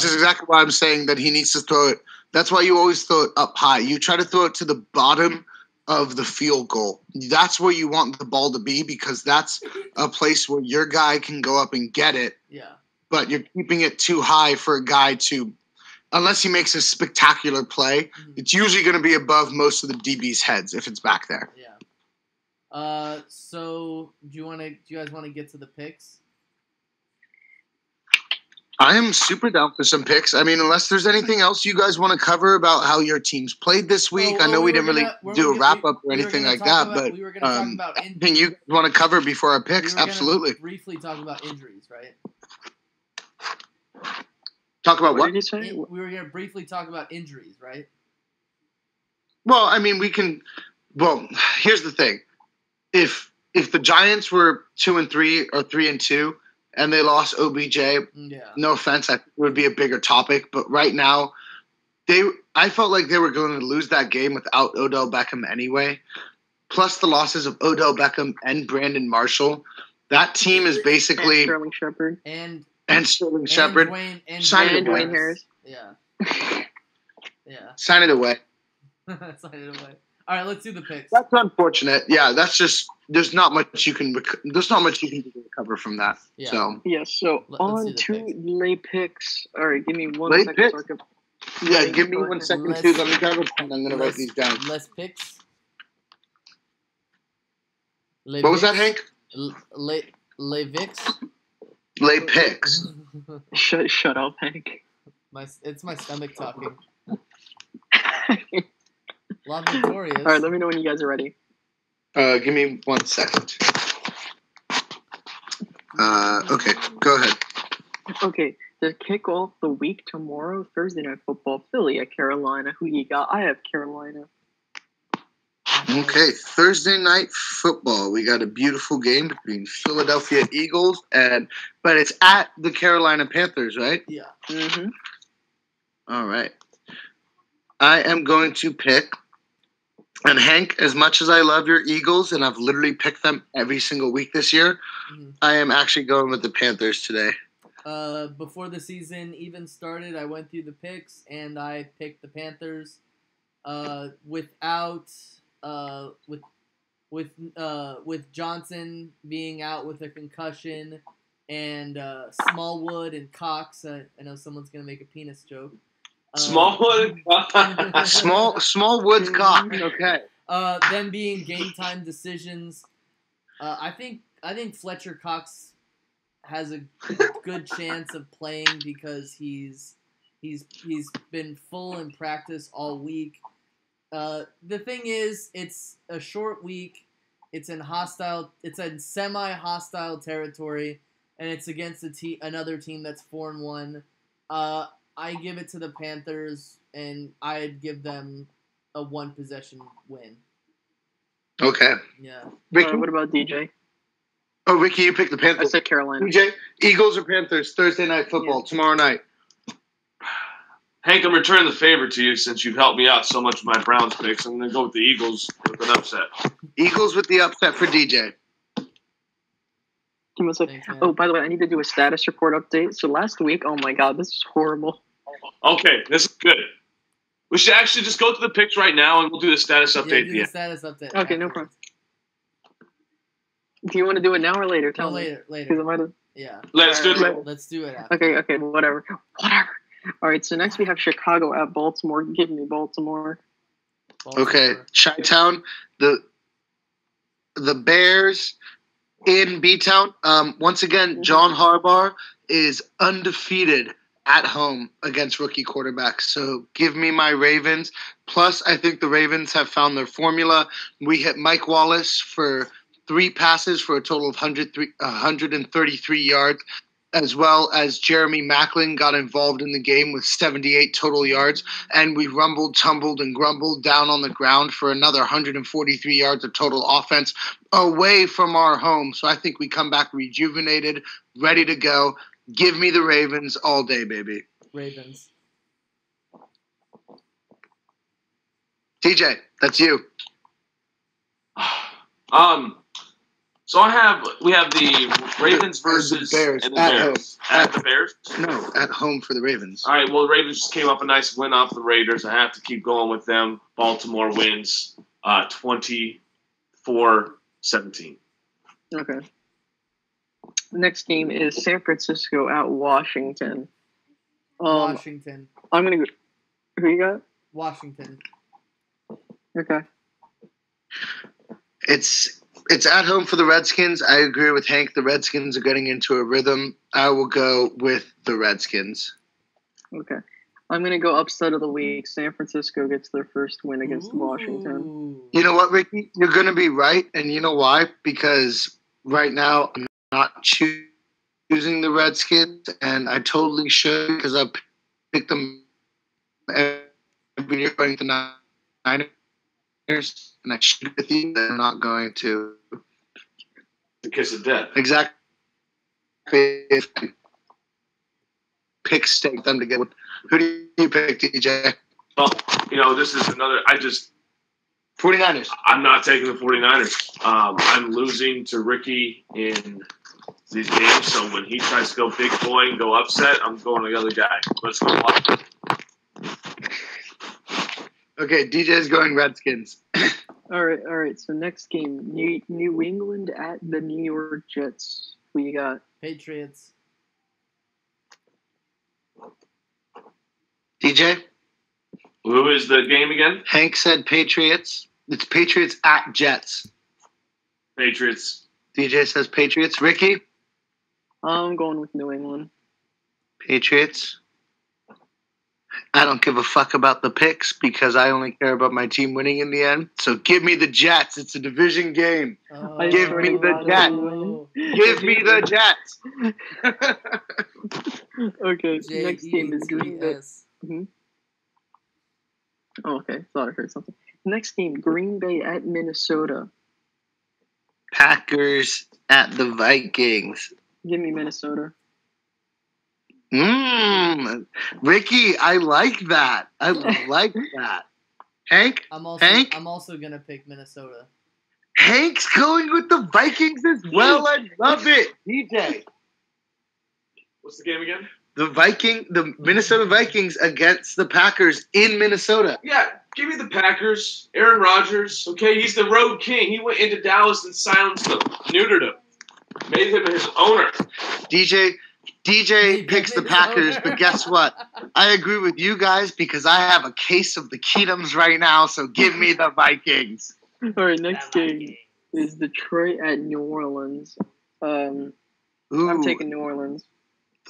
is exactly why I'm saying that he needs to throw it. That's why you always throw it up high. You try to throw it to the bottom of the field goal. That's where you want the ball to be because that's a place where your guy can go up and get it. Yeah. But you're keeping it too high for a guy to, unless he makes a spectacular play, it's usually going to be above most of the DB's heads if it's back there. Yeah. So do you guys want to get to the picks? I am super down for some picks. I mean, unless there's anything else you guys want to cover about how your teams played this week. I know we didn't really do a wrap-up or anything like that, but we were going to talk about anything you want to cover before our picks, absolutely. Briefly talk about injuries, right? Talk about what? Did you say? We were going to briefly talk about injuries, right? Well, I mean, we can – well, here's the thing. If the Giants were 2-3 or 3-2 – and they lost OBJ. No offense, I think it would be a bigger topic. But right now, I felt like they were going to lose that game without Odell Beckham anyway. Plus the losses of Odell Beckham and Brandon Marshall. That team is basically and Sterling Shepard and Sterling Shepard. Dwayne Harris. Yeah. Yeah. Sign it away. Sign it away. All right, let's do the picks. That's unfortunate. Yeah, that's just there's not much you can recover from that. Yeah. So So on to lay picks. All right, give me 1 second. Yeah, give me 1 second too. Let me grab a pen. I'm gonna write these down. Less picks. What was that, Hank? Lay Vicks. Lay picks. Shut up, Hank. It's my stomach talking. La Victorious. All right, let me know when you guys are ready. Give me 1 second. Okay, go ahead. Okay, to kick off the week tomorrow, Thursday Night Football, Philly at Carolina. Who you got? I have Carolina. Okay, Thursday Night Football. We got a beautiful game between Philadelphia Eagles but it's at the Carolina Panthers, right? Yeah. Mm-hmm. All right. I am going to pick. And Hank, as much as I love your Eagles, and I've literally picked them every single week this year, I am actually going with the Panthers today. Before the season even started, I went through the picks, and I picked the Panthers. With Johnson being out with a concussion, and Smallwood and Cox, I know someone's gonna make a penis joke. Smallwood. Smallwood's cock. Okay. Them being game time decisions. I think Fletcher Cox has a good chance of playing because he's been full in practice all week. The thing is, it's a short week. It's in semi-hostile territory, and it's against another team that's 4-1. I give it to the Panthers, and I'd give them a 1-possession win. Okay. Yeah. Ricky, what about DJ? Oh, Ricky, you picked the Panthers. I said Carolina. DJ, Eagles or Panthers, Thursday Night Football, tomorrow night. Hank, I'm returning the favor to you since you've helped me out so much with my Browns picks. I'm going to go with the Eagles with an upset. Eagles with the upset for DJ. Thanks, by the way, I need to do a status report update. So last week, oh my god, this is horrible. Okay, this is good. We should actually just go to the picks right now, and we'll do the status update. Yeah, do the status update. Okay, no problem. Do you want to do it now or later? Tell me. Later. Yeah. Let's do it. Let's do it. Okay, whatever. All right, so next we have Chicago at Baltimore. Give me Baltimore. Okay, Chi-Town, the Bears in B-Town. Once again, John Harbaugh is undefeated at home against rookie quarterbacks. So give me my Ravens. Plus, I think the Ravens have found their formula. We hit Mike Wallace for 3 passes for a total of 133 yards, as well as Jeremy Maclin got involved in the game with 78 total yards. And we rumbled, tumbled, and grumbled down on the ground for another 143 yards of total offense away from our home. So I think we come back rejuvenated, ready to go. Give me the Ravens all day, baby. Ravens. TJ, that's you. So we have the Ravens versus the Bears. And the Bears. At the Bears? No, at home for the Ravens. All right, well, the Ravens just came up a nice win off the Raiders. I have to keep going with them. Baltimore wins 24-17. Okay. Next game is San Francisco at Washington. Washington. I'm going to go. Who you got? Washington. Okay. It's at home for the Redskins. I agree with Hank. The Redskins are getting into a rhythm. I will go with the Redskins. Okay. I'm going to go upset of the week. San Francisco gets their first win against Washington. You know what, Ricky? You're going to be right. And you know why? Because right now I'm not choosing the Redskins. And I totally should because I picked them every year going to the Niners. And I should with you. I'm not going to. The kiss of death. Exactly. If I pick stake them together. Who do you pick, DJ? Well, this is another. 49ers. I'm not taking the 49ers. I'm losing to Ricky in these games. So when he tries to go big boy and go upset, I'm going the other guy. Let's go. Okay, DJ's going Redskins. All right. So next game, New England at the New York Jets. Who you got? Patriots. DJ? Who is the game again? Hank said Patriots. It's Patriots at Jets. Patriots. DJ says Patriots. Ricky? I'm going with New England. Patriots. I don't give a fuck about the picks because I only care about my team winning in the end. So give me the Jets. It's a division game. Give me the Jets. Give me the Jets. Okay, next game is Green Bay. Mm-hmm. Oh, okay. Thought I heard something. Next game, Green Bay at Minnesota. Packers at the Vikings. Give me Minnesota. Ricky, I like that. I like that. Hank? I'm also gonna pick Minnesota. Hank's going with the Vikings as well. I love it. DJ. What's the game again? The Minnesota Vikings against the Packers in Minnesota. Yeah, give me the Packers. Aaron Rodgers. Okay, he's the road king. He went into Dallas and silenced them, neutered him, made him his owner. DJ picks the Packers, but guess what? I agree with you guys because I have a case of the Kingdoms right now, so give me the Vikings. All right, next game is Detroit at New Orleans. I'm taking New Orleans.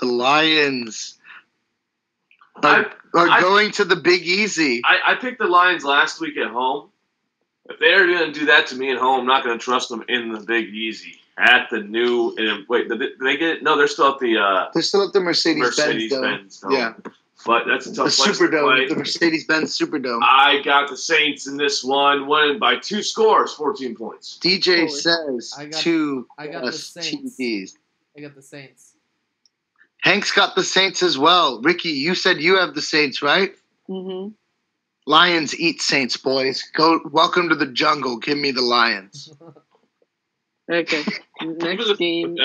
The Lions are going to the Big Easy. I picked the Lions last week at home. If they're going to do that to me at home, I'm not going to trust them in the Big Easy. At the new did they get it? No, they're still at the. They're still at the Mercedes-Benz Dome. Yeah, but that's a tough place Superdome, to play. the Mercedes-Benz Superdome. I got the Saints in this one, winning by 2 scores, 14 points. DJ says I got the Saints. TDs. I got the Saints. Hank's got the Saints as well. Ricky, you said you have the Saints, right? Mm-hmm. Lions eat Saints, boys. Go. Welcome to the jungle. Give me the Lions. Okay. Next game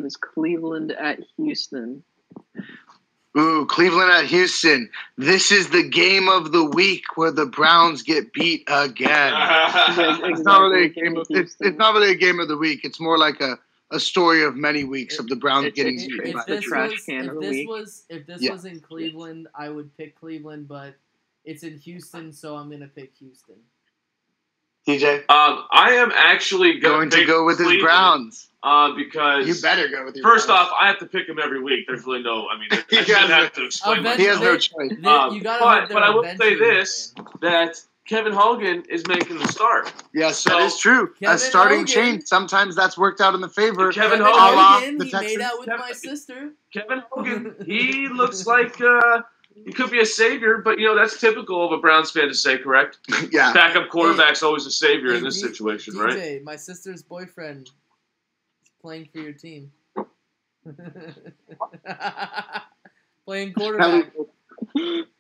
is Cleveland at Houston. Ooh, Cleveland at Houston. This is the game of the week where the Browns get beat again. It's not really a game of the week. It's more like a story of many weeks of the Browns getting beat. It's the trash can of the week. If this was in Cleveland, I would pick Cleveland, but It's in Houston, so I'm gonna pick Houston. TJ? I am actually Going to go with his Browns. Because you better go with your First Browns. off, I have to pick him every week. There's really no. I mean, I He shouldn't has have to explain He has no myself. choice. You gotta But I will say this: that Kevin Hogan is making the start. Yes, So- that is true. Kevin A starting Hogan- change, sometimes that's worked out in the favor. Kevin Kevin Hogan- Hogan, the he Texans. made out with Kevin- my sister. Kevin Hogan, he looks like he could be a savior, but that's typical of a Browns fan to say, correct? Yeah. Backup quarterback's always a savior in Hey, this situation, DJ, right? my sister's boyfriend is playing for your team. Playing quarterback.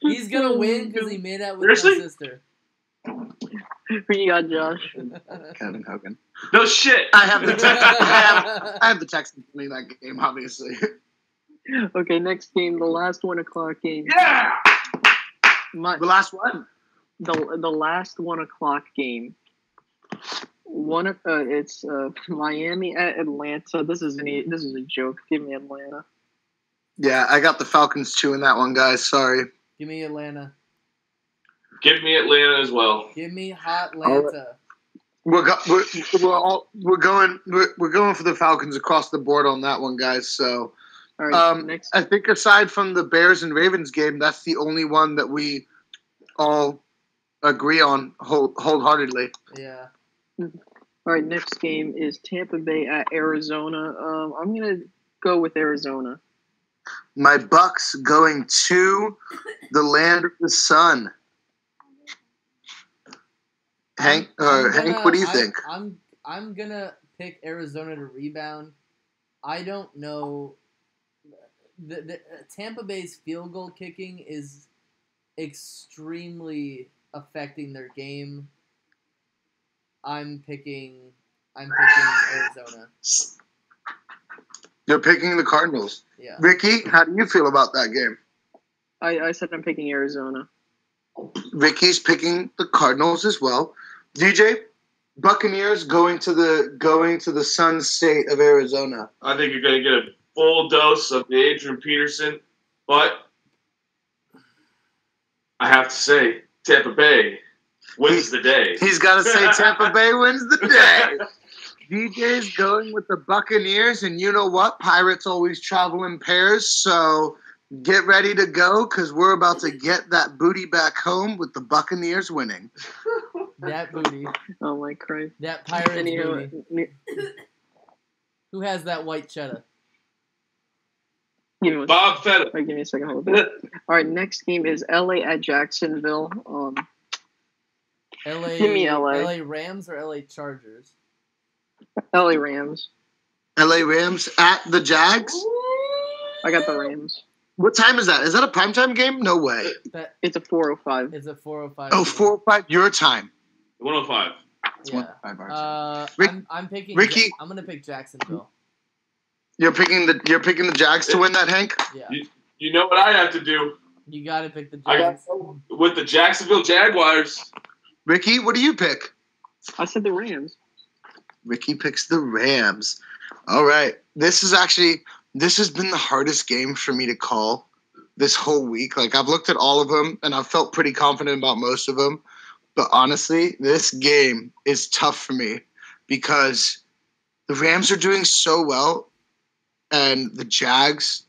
He's gonna win because he made out with Seriously? my sister. Who you got, Josh? Kevin Hogan. No shit. I have the I have the Texans winning that game, obviously. Okay, next game, the last 1 o'clock game. Yeah. My, The last one. the last 1 o'clock game. It's Miami at Atlanta. This is a joke. Give me Atlanta. Yeah, I got the Falcons too in that one, guys. Sorry. Give me Atlanta. Give me Atlanta as well. Give me hot Atlanta. We're going for the Falcons across the board on that one, guys. So All right, next. I think aside from the Bears and Ravens game, that's the only one that we all agree on wholeheartedly. Yeah. All right, next game is Tampa Bay at Arizona. I'm gonna go with Arizona. My Bucks going to the land of the sun. Hank, what do you think? I'm gonna pick Arizona to rebound. I don't know. The Tampa Bay's field goal kicking is extremely affecting their game. I'm picking Arizona. You're picking the Cardinals. Yeah. Ricky, how do you feel about that game? I said I'm picking Arizona. Ricky's picking the Cardinals as well. DJ, Buccaneers going to the Sun State of Arizona. I think you're going to get a full dose of the Adrian Peterson, but I have to say, Tampa Bay wins the day. He's got to say Tampa Bay wins the day. DJ's going with the Buccaneers, and you know what? Pirates always travel in pairs, so get ready to go because we're about to get that booty back home with the Buccaneers winning. That booty. Oh my Christ! That Pirates Anyway, booty. Who has that white cheddar? give me one. Bob Fetta. All right, give me a second. Hold on. All right, next game is LA at Jacksonville. LA. Give me LA. LA Rams or LA Chargers? LA Rams. LA Rams at the Jags. I got the Rams. What time is that? Is that a primetime game? No way. That It's a 4:05. is a 4:05. Oh, 4 or 5 your time. 105. It's Yeah. 105 our time. Rick- I'm picking. Ricky- I'm gonna pick Jacksonville. You're picking the Jags to win that, Hank? Yeah. You know what I have to do You gotta pick the I got- Jags. with the Jacksonville Jaguars. Ricky, what do you pick? I said the Rams. Ricky picks the Rams. All right. This has been the hardest game for me to call this whole week. Like, I've looked at all of them, and I've felt pretty confident about most of them. But honestly, this game is tough for me because the Rams are doing so well, and the Jags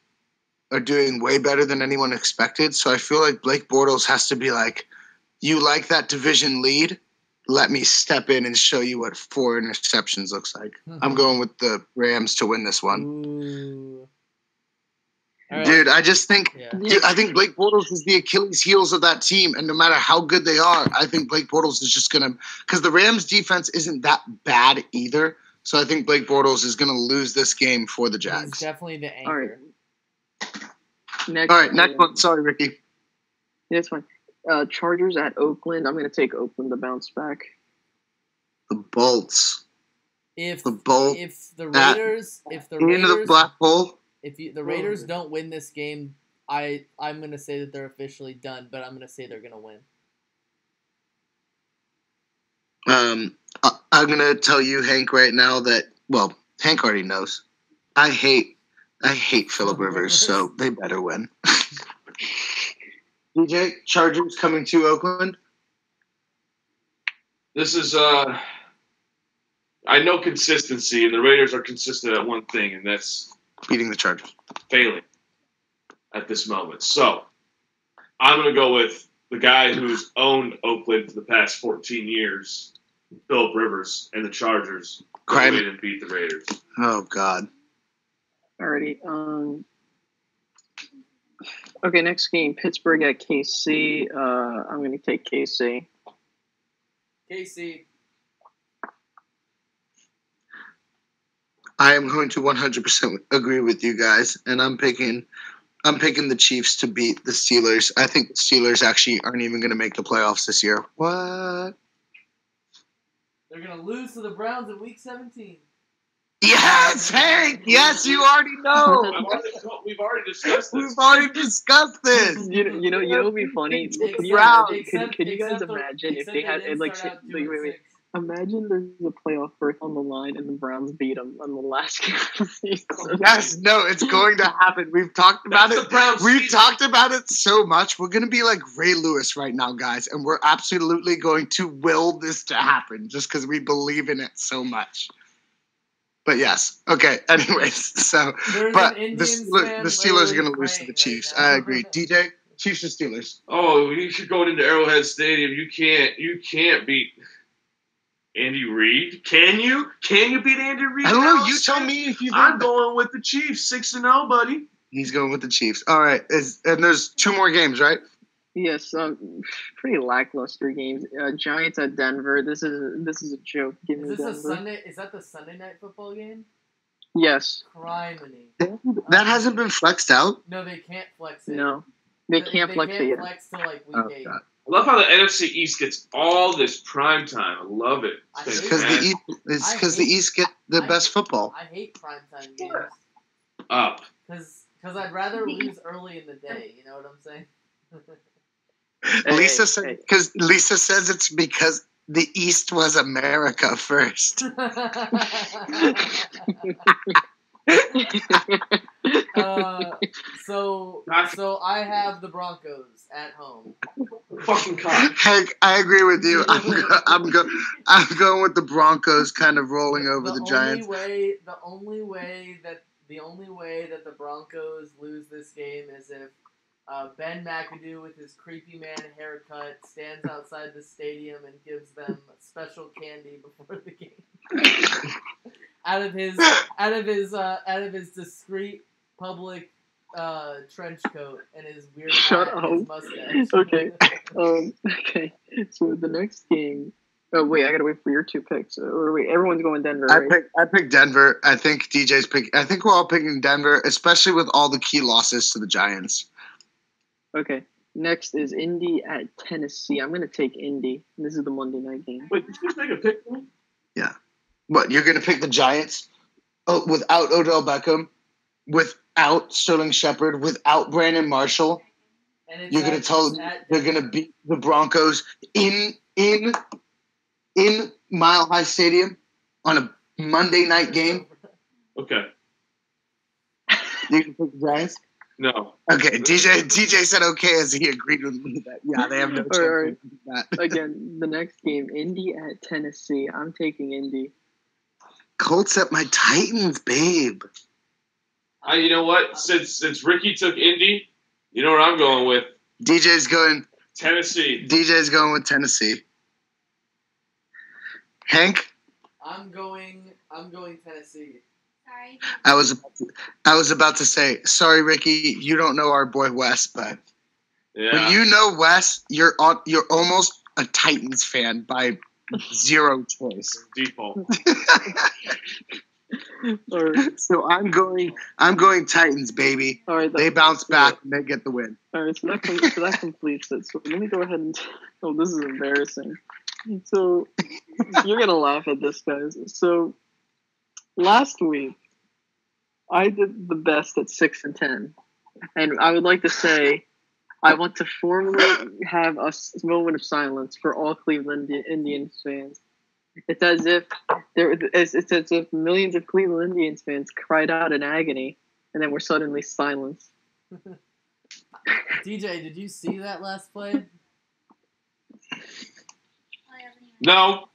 are doing way better than anyone expected. So I feel like Blake Bortles has to be like, you like that division lead? Let me step in and show you what 4 interceptions looks like. I'm going with the Rams to win this one. Ooh. All right. Dude, I just think Yeah. I think Blake Bortles is the Achilles heels of that team, and no matter how good they are, I think Blake Bortles is just gonna because the Rams defense isn't that bad either. So I think Blake Bortles is gonna lose this game for the He's Jags. definitely the All right. anchor. Next. All right, next one. Sorry, Ricky. Next one. Chargers at Oakland. I'm going to take Oakland to bounce back. The Bolts. If The Bolt if the Raiders into the Raiders black hole. the Raiders don't win this game, I'm gonna say that they're officially done, but I'm gonna say they're gonna win. I'm gonna tell you, Hank, right now that Hank already knows. I hate Phillip Rivers, so they better win. DJ, Chargers coming to Oakland. This is I know consistency, and the Raiders are consistent at one thing, and that's beating the Chargers. Failing at this moment. So I'm going to go with the guy who's owned Oakland for the past 14 years, Philip Rivers, and the Chargers. Go in and beat the Raiders. Oh, God. Alrighty. Okay, next game, Pittsburgh at KC. I'm going to take KC. KC. I am going to 100% agree with you guys, and I'm picking the Chiefs to beat the Steelers. I think the Steelers actually aren't even going to make the playoffs this year. What? They're going to lose to the Browns in Week 17. Yes, Hank! Yes, you already know. We've already discussed this. We've already discussed this. You know what would be funny? Could you guys imagine if they had imagine there's a playoff berth on the line and the Browns beat them on the last game of the season. Yes, no, it's going to happen. We've talked about it. We've talked about it so much. We're going to be like Ray Lewis right now, guys, and we're absolutely going to will this to happen just because we believe in it so much. But yes, okay. Anyways, so but the Steelers are going to lose to the Chiefs. I agree. DJ, Chiefs or Steelers? Oh, you should go into Arrowhead Stadium. You can't beat Andy Reid. Can you? Can you beat Andy Reid? I don't know. You tell me if you. I'm going with the Chiefs, 6-0, buddy. He's going with the Chiefs. All right, and there's 2 more games, right? Yes, pretty lackluster games. Giants at Denver. This is a joke. Give me Denver. Is that the Sunday night football game? Yes. Criminy. That hasn't been flexed out. No, they can't flex it. No, they can't flex it yet. Flex till like week 8. God. I love how the NFC East gets all this prime time. I love it. It's because the East get the best football. I hate primetime games. Up. Because I'd rather lose early in the day. You know what I'm saying? Lisa says it's because the East was America first. So I have the Broncos at home. Fucking cock. Hank, I agree with you. I'm going with the Broncos, kind of rolling over the Giants. The only way that the Broncos lose this game is if Ben McAdoo, with his creepy man haircut, stands outside the stadium and gives them special candy before the game. out of his discreet public trench coat and his weird mustache. Okay. Okay. So the next game. Oh wait, I gotta wait for your 2 picks. Or wait, everyone's going Denver. Right? I picked Denver. I think DJ's pick. I think we're all picking Denver, especially with all the key losses to the Giants. Okay. Next is Indy at Tennessee. I'm going to take Indy. This is the Monday night game. Wait, did you just make a pick for me? Yeah. What, you're going to pick the Giants? Oh, without Odell Beckham, without Sterling Shepard, without Brandon Marshall? You're going to tell them they're going to beat the Broncos in Mile High Stadium on a Monday night game? Okay. You're going to pick the Giants? No. Okay, DJ said okay as he agreed with me that they have no chance. Right. That. Again, the next game, Indy at Tennessee. I'm taking Indy. Colts at my Titans, babe. You know what? Since Ricky took Indy, you know what I'm going with? DJ's going Tennessee. DJ's going with Tennessee. Hank? I'm going Tennessee. Sorry. I was about to say, sorry, Ricky, you don't know our boy Wes, but when you know Wes, you're almost a Titans fan by zero choice. Default. So I'm going Titans, baby. All right, they bounce back and they get the win. All right, so that completes it. So let me go ahead and. Oh, this is embarrassing. So you're gonna laugh at this, guys. So last week I did the best at 6-10, and I would like to say I want to formally have a moment of silence for all Cleveland Indians fans. It's as if millions of Cleveland Indians fans cried out in agony, and then were suddenly silenced. DJ, did you see that last play? No.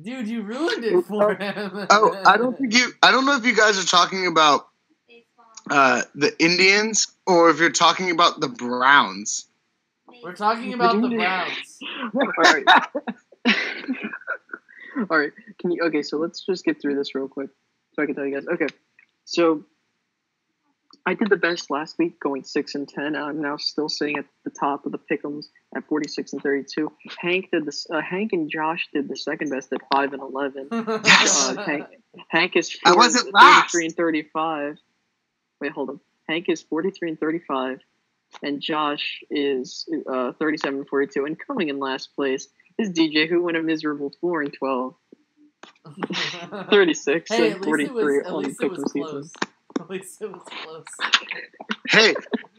Dude, you ruined it for him. Oh, I don't know if you guys are talking about the Indians or if you're talking about the Browns. We're talking about the Browns. All right. All right. Okay, so let's just get through this real quick so I can tell you guys. Okay. So I did the best last week, going 6-10. I'm now still sitting at the top of the pick'ems at 46-32. Hank and Josh did the second best at 5-11. Yes. Hank is I wasn't last. 43-35. Wait, hold on. Hank is 43-35, and Josh is 37-42. And coming in last place is DJ, who went a miserable 4-12. 36 Hey, and 43 at on least the it was pick'em close. season. At least it was close. Hey,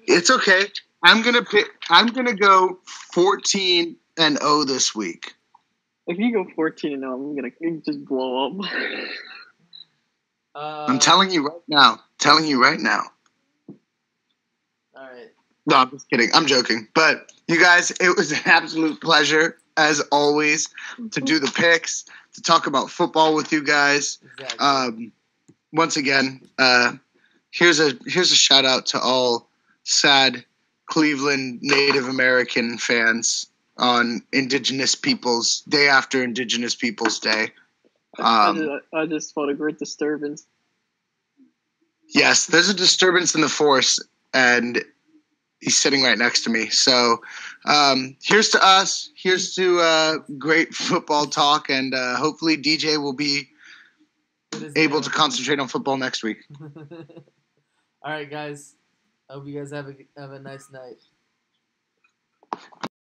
it's okay. I'm gonna go 14-0 this week. If you go 14-0, I'm gonna just blow up. I'm telling you right now. All right. No, I'm just kidding. I'm joking. But you guys, it was an absolute pleasure, as always, to do the picks, to talk about football with you guys. Exactly. Once again, here's a shout out to all sad Cleveland Native American fans on Indigenous Peoples Day after Indigenous Peoples Day. I just felt a great disturbance. Yes, there's a disturbance in the force, and he's sitting right next to me. So here's to us. Here's to great football talk, and hopefully DJ will be able to concentrate on football next week. All right, guys. I hope you guys have a nice night.